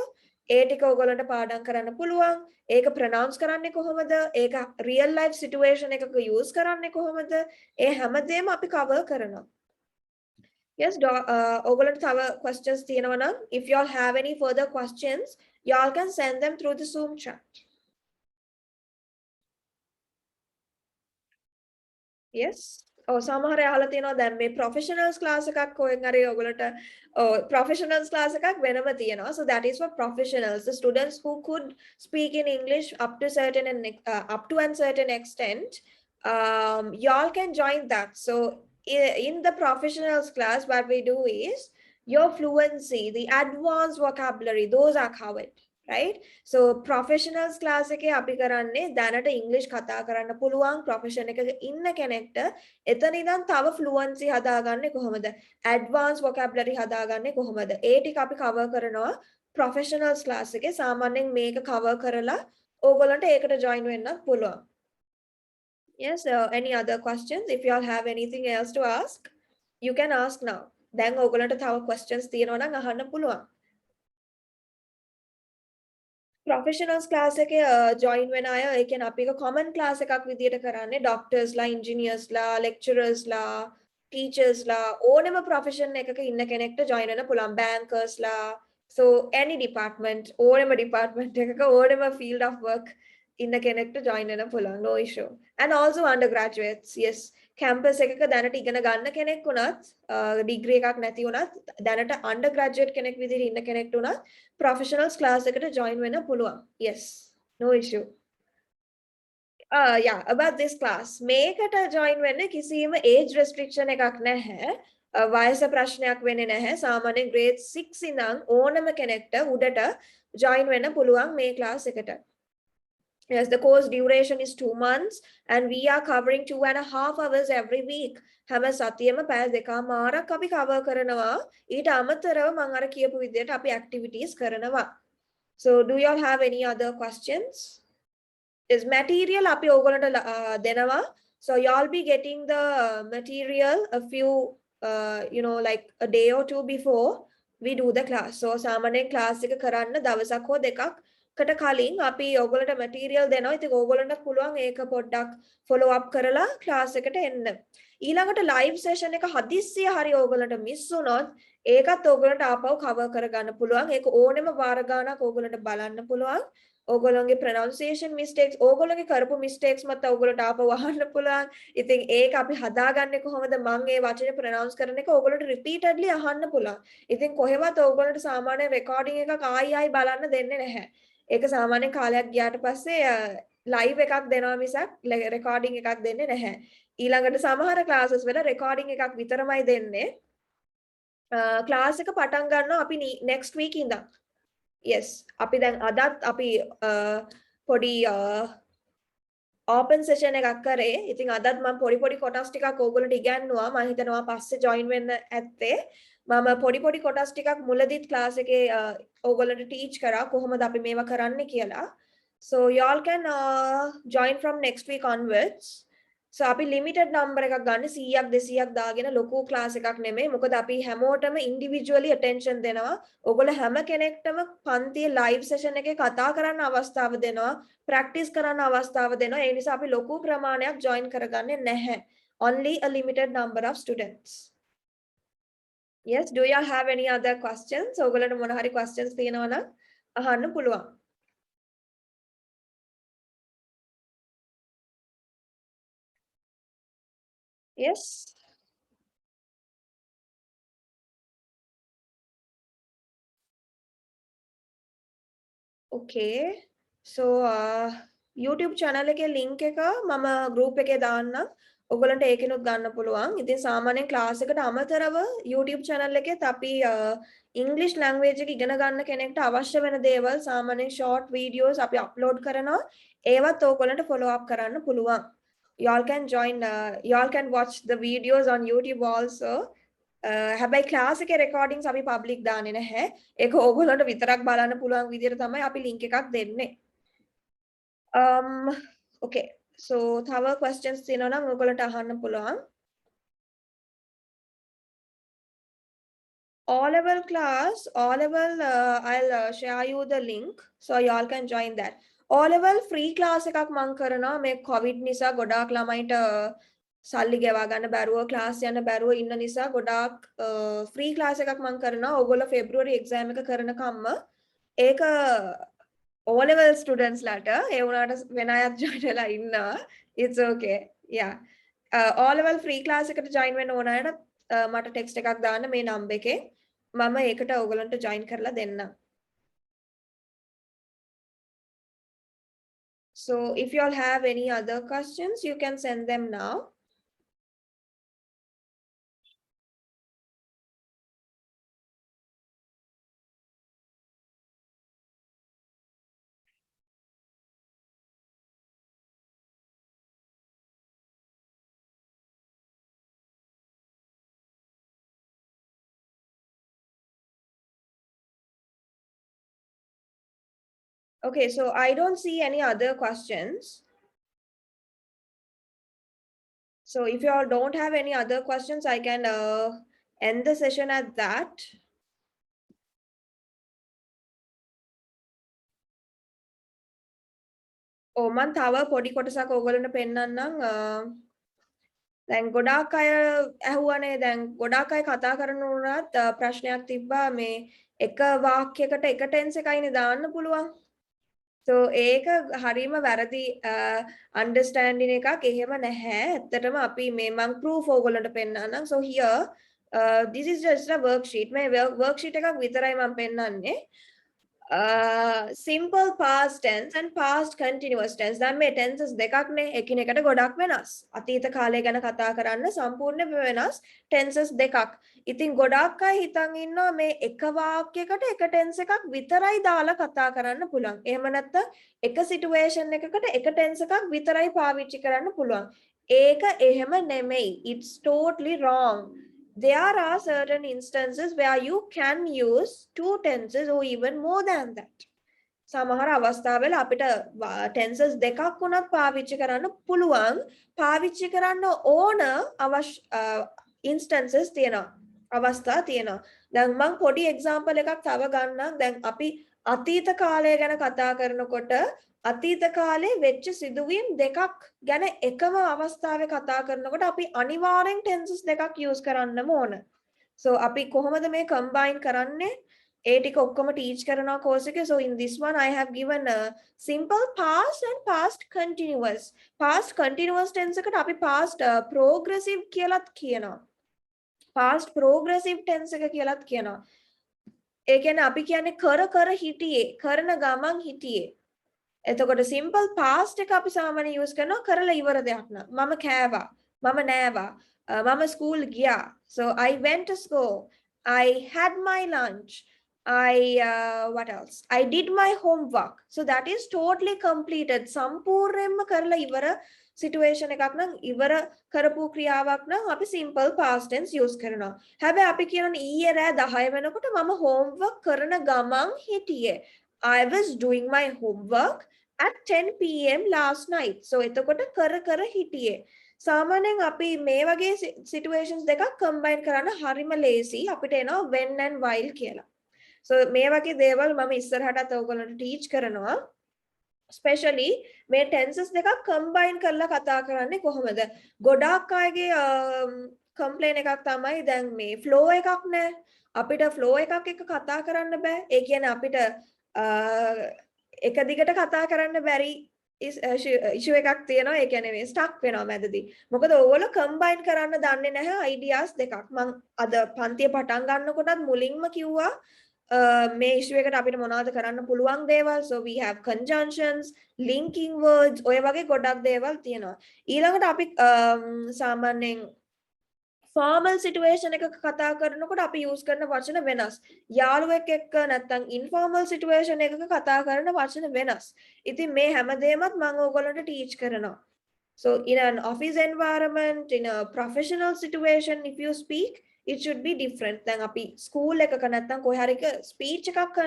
Speaker 1: ඒ ටික ඔයගොල්ලන්ට පාඩම් කරන්න පුළුවන්. ඒක pronounce කරන්නේ කොහොමද? ඒක real life situation එකක use කරන්නේ කොහොමද? ඒ හැමදේම අපි cover කරනවා. Yes, ඔයගොල්ලන්ට තව questions තියෙනවා නම් if you all have any further questions, you all can send them through the Zoom chat. Yes. සමහර අහලා තියෙනවා දැන් මේ professionals class එකක් කොහෙන් හරි ඔයගොල්ලන්ට professionals class එකක් වෙනම තියෙනවා. So that is for professionals, the students who could speak in English up to a certain extent. You all can join that. So in the professionals class, what we do is your fluency, the advanced vocabulary, those are covered. right? So professionals class එකේ අපි කරන්නේ දැනට English කතා කරන්න පුළුවන් profession එකක ඉන්න කෙනෙක්ට එතන ඉඳන් තව fluency හදාගන්නේ කොහොමද? advanced vocabulary හදාගන්නේ කොහොමද? ඒ ටික අපි cover කරනවා professionals class එකේ. සාමාන්‍යයෙන් මේක cover කරලා ඕගොල්ලන්ට ඒකට join වෙන්නත් පුළුවන්. Yes, any other questions? If you all have anything else to ask, you can ask now. දැන් ඕගොල්ලන්ට තව questions තියෙනවා නම් අහන්න පුළුවන්. ප්‍රොෆෙෂනල්ස් ක්ලාස් එකේ ජොයින් වෙන අය ඒ කියන්නේ අපි එක common class එකක් විදියට කරන්නේ doctorsලා engineersලා lecturersලා teachersලා ඕනම profession එකක ඉන්න කෙනෙක්ට join වෙන්න පුළුවන් bankersලා so any department ඕනම department එකක ඕනම field of work ඉන්න කෙනෙක්ට join වෙන්න පුළුවන් no issue and also undergraduates yes campus එකක දැනට ඉගෙන ගන්න කෙනෙක් වුණත් degree එකක් නැති වුණත් දැනට undergraduate කෙනෙක් විදිහට ඉන්න කෙනෙක්ට උනත් professionals class එකට join වෙන්න පුළුවන් yes no issue yeah about this class මේකට join වෙන්න කිසිම age restriction එකක් නැහැ වයස ප්‍රශ්නයක් වෙන්නේ නැහැ සාමාන්‍යයෙන් grade 6 ඉඳන් ඕනම කෙනෙක්ට උඩට join වෙන්න පුළුවන් මේ class එකට yes the course duration is 2 months and we are covering 2.5 hours every week හැම සතියෙම පැය දෙකමාරක් අපි cover කරනවා ඊට අමතරව මම අර කියපු විදිහට අපි activities කරනවා so do you all have any other questions is material අපි ඕගොල්ලන්ට දෙනවා so you all be getting the material a few you know like a day or two before we do the class so සාමාන්‍යයෙන් class එක කරන්න දවසක් හෝ දෙකක් කට කලින් අපි ඕගොල්ලන්ට material දෙනවා ඉතින් ඕගොල්ලන්ට පුළුවන් ඒක පොඩ්ඩක් follow up කරලා class එකට එන්න ඊළඟට live session එක හදිස්සිය හරි ඕගොල්ලන්ට miss වුණොත් ඒකත් ඕගොල්ලන්ට ආපහු cover කරගන්න පුළුවන් ඒක ඕනෙම වාර ගානක් ඕගොල්ලන්ට බලන්න පුළුවන් ඕගොල්ලන්ගේ pronunciation mistakes ඕගොල්ලන්ගේ කරපු mistakes මත ඕගොල්ලන්ට ආපහු අහන්න පුළුවන් ඉතින් ඒක අපි හදාගන්නේ කොහොමද මම ඒ වචනේ pronounce කරන එක ඕගොල්ලන්ට repeatedly අහන්න පුළුවන් ඉතින් කොහෙවත් ඕගොල්ලන්ට සාමාන්‍ය recording එකක් ආයි බලන්න දෙන්නේ නැහැ ඒක සාමාන්‍ය කාලයක් ගියාට පස්සේ live එකක් දෙනවා මිසක් recording එකක් දෙන්නේ නැහැ. ඊළඟට සමහර classes වල recording එකක් විතරමයි දෙන්නේ. class එක පටන් ගන්නවා අපි next week ඉඳන්. yes. අපි දැන් අදත් අපි පොඩි open session එකක් කරේ. ඉතින් අදත් මම පොඩි කොටස් ටිකක් ඕගොල්ලන්ට ඉගන්නුවා. මම හිතනවා පස්සේ join වෙන්න ඇත්තේ. මම පොඩි කොටස් ටිකක් මුලදීත් class එකේ ඕගොල්ලන්ට teach කරා කොහොමද අපි මේවා කරන්නේ කියලා. So you all can join from next week onwards. So අපි limited number එකක් ගන්න 100ක් 200ක් දාගෙන ලොකු class එකක් නෙමෙයි. මොකද අපි හැමෝටම individually attention දෙනවා. ඕගොල්ලෝ හැම කෙනෙක්ටම පන්තියේ live session එකේ කතා කරන්න අවස්ථාව දෙනවා. practice කරන්න අවස්ථාව දෙනවා. ඒ නිසා අපි ලොකු ප්‍රමාණයක් join කරගන්නේ නැහැ. Only a limited number of students. Yes, do you have any other questions? ඕගොල්ලන්ට මොන හරි questions තියෙනවා නම් අහන්න පුළුවන්. Yes. Okay. So YouTube channel එකේ link එක මම group එකේ දාන්නම්. ඔයගොල්ලන්ට ඒකෙනුත් ගන්න පුළුවන්. ඉතින් සාමාන්‍යයෙන් class එකට අමතරව YouTube channel එකෙත් අපි English language එක ඉගෙන ගන්න කෙනෙක්ට අවශ්‍ය වෙන දේවල් සාමාන්‍යයෙන් short videos අපි upload කරනවා. ඒවත් ඕගොල්ලන්ට follow up කරන්න පුළුවන්. You all can join you all can watch the videos on YouTube also. හැබැයි class එකේ recordings අපි public දාන්නේ නැහැ. ඒක ඕගොල්ලන්ට විතරක් බලන්න පුළුවන් විදිහට තමයි අපි link එකක් දෙන්නේ. Okay. So තව questions තියෙනවා නම් ඔයගොල්ලන්ට අහන්න පුළුවන්. O level class, O level I'll share you the link so you all can join that. O level free class එකක් මම කරනවා මේ COVID නිසා ගොඩාක් ළමයින්ට සල්ලි ගෙවා ගන්න බැරුව class යන්න බැරුව ඉන්න නිසා ගොඩාක් free class එකක් මම කරනවා. ඕගොල්ලෝ February exam එක කරනකම්ම ඒක O level students ලාට ඒ වුණාට වෙන අයත් join වෙලා ඉන්නවා. It's okay. Yeah. O level free class එකට join වෙන්න ඕන අයට මට text එකක් දාන්න මේ number එකේ. මම ඒකට ඕගොල්ලන්ට join කරලා දෙන්නම්. So if you all have any other questions, you can send them now. Okay, so I don't see any other questions. So if you all don't have any other questions, I can end the session at that. Oh, මන් තව පොඩි කොටසක් ඕගොල්ලන්ට පෙන්නන්නම්. දැන් ගොඩාක් අය ඇහුවනේ දැන් ගොඩාක් අය කතා කරනකොට ප්‍රශ්නයක් තිබ්බා මේ එක වාක්‍යයකට එක ටෙන්ස් එකයිනේ දාන්න පුළුවන්. So ඒක හරීම වැරදි understanding එකක් එහෙම නැහැ. ඇත්තටම අපි මේ මම proof ඕගොල්ලන්ට පෙන්නන්නම්. So here this is just a worksheet. මේ worksheet එකක් විතරයි මම පෙන්නන්නේ. Simple past tense and past continuous tense. දැන් මේ tenses දෙකක්නේ එකිනෙකට ගොඩක් වෙනස්. අතීත කාලය ගැන කතා කරන්න සම්පූර්ණයෙන්ම වෙනස් tenses දෙකක්. ඉතින් ගොඩක් අය හිතන් ඉන්නවා මේ එක වාක්‍යයකට එක tense එකක් විතරයි දාලා කතා කරන්න පුළුවන්. එහෙම නැත්නම් එක situation එකකට එක tense එකක් විතරයි පාවිච්චි කරන්න පුළුවන්. ඒක එහෙම නෙමෙයි. It's totally wrong. There are certain instances where you can use two tenses or even more than that. සමහර අවස්ථාවල අපිට tenses දෙකක් වුණත් පාවිච්චි කරන්න පුළුවන්. පාවිච්චි කරන්න ඕන instances තියෙනවා. අවස්ථා තියෙනවා. දැන් මම පොඩි example එකක් තව ගන්නම්. දැන් අපි අතීත කාලය ගැන කතා කරනකොට අතීත කාලේ වෙච්ච සිදුවීම් දෙකක් ගැන එකම අවස්ථාවේ කතා කරනකොට අපි අනිවාර්යෙන් tenses දෙකක් use කරන්නම ඕන. So අපි කොහොමද මේ combine කරන්නේ? ඒ ටික ඔක්කොම teach කරනවා course එකේ. So in this one I have given a simple past and past continuous. Past continuous tense එකට අපි past progressive කියලාත් කියනවා. Past progressive tense එක කියලාත් කියනවා. ඒ කියන්නේ අපි කියන්නේ කර හිටියේ, කරන ගමන් හිටියේ. එතකොට simple past එක අපි සාමාන්‍ය use කරනවා කරලා ඉවර දෙයක් නම්. මම කෑවා, මම නෑවා, මම school ගියා. So I went to school. I had my lunch. What else? I did my homework. So that is totally completed. සම්පූර්ණයෙන්ම කරලා ඉවර situation එකක් නම් ඉවර කරපු ක්‍රියාවක් නම් අපි simple past tense use කරනවා. හැබැයි අපි කියනවා ඊයේ රෑ 10 වෙනකොට මම homework කරන ගමන් හිටියේ. I was doing my homework at 10 p.m. last night. So එතකොට කර හිටියේ. සාමාන්‍යයෙන් අපි මේ වගේ situations දෙකක් combine කරන්න හරිම ලේසි. අපිට එනවා when and while කියලා. So මේ වගේ දේවල් මම ඉස්සරහටත් ඔයගොල්ලන්ට teach කරනවා. Especially මේ tenses දෙකක් combine කරලා කතා කරන්නේ කොහොමද? ගොඩාක් අයගේ complaint එකක් තමයි දැන් මේ flow එකක් නැහැ. අපිට flow එකක් එක්ක කතා කරන්න බෑ. ඒ කියන්නේ අපිට එක දිගට කතා කරන්න බැරි issue එකක් තියෙනවා. ඒ කියන්නේ මේ stuck වෙනවා මැදදී. මොකද ඕගොල්ලෝ combine කරන්න දන්නේ නැහැ ideas දෙකක්. මම අද පන්තිය පටන් ගන්නකොටත් මුලින්ම කිව්වා මේ issue එකට අපිට මොනවද කරන්න පුළුවන් දේවල්. So we have conjunctions, linking words, ඔය වගේ ගොඩක් දේවල් තියෙනවා. ඊළඟට අපි සාමාන්‍යයෙන් formal situation එකක කතා කරනකොට අපි use කරන වචන වෙනස්. යාළුවෙක් එක්ක නැත්නම් informal situation එකක කතා කරන වචන වෙනස්. ඉතින් මේ හැමදේමත් මම ඕගොල්ලන්ට teach කරනවා. So in an office environment, in a professional situation, if you speak, it should be different. දැන් අපි school එකක නැත්නම් කොහේ හරි speech එකක්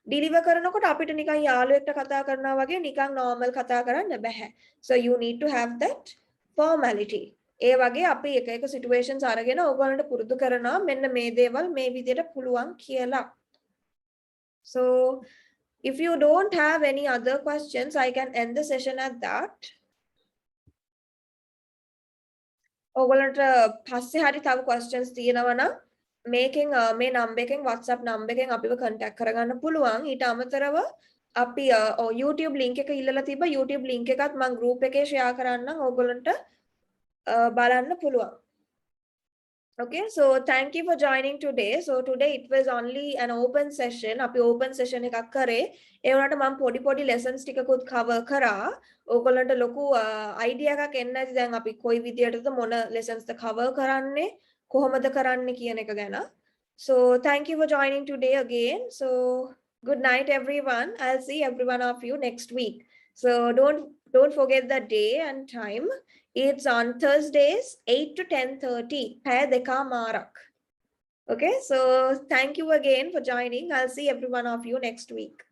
Speaker 1: deliver කරනකොට අපිට නිකන් යාළුවෙක්ට කතා කරනවා වගේ නිකන් normal කතා කරන්න බෑ. So you need to have that formality. ඒ වගේ අපි එක එක situations අරගෙන ඕගොල්ලන්ට පුරුදු කරනවා මෙන්න මේ දේවල් මේ විදිහට පුළුවන් කියලා. So if you don't have any other questions, I can end the session at that. ඕගොල්ලන්ට පස්සේ හරි තව questions තියෙනවා නම් මේකෙන් මේ number එකෙන් WhatsApp number එකෙන් අපිව contact කරගන්න පුළුවන්. ඊට අමතරව අපි YouTube link එක ඉල්ලලා තිබ්බා. YouTube link එකත් මම group එකේ share කරන්නම් ඕගොල්ලන්ට බලන්න පුළුවන්. Okay, so thank you for joining today. So today it was only an open session. අපි open session එකක් කරේ. ඒ වුණාට මම පොඩි lessons ටිකකුත් cover කරා. ඕගොල්ලන්ට ලොකු idea එකක් එන්න ඇති දැන් අපි කොයි විදියටද මොන lessons ද cover කරන්නේ කොහොමද කරන්නේ කියන එක ගැන. So thank you for joining today again. So good night everyone. I'll see every one of you next week. So don't forget the day and time. It's on Thursdays 8 to 10:30. පැය දෙකමාරක්. Okay, so thank you again for joining. I'll see every one of you next week.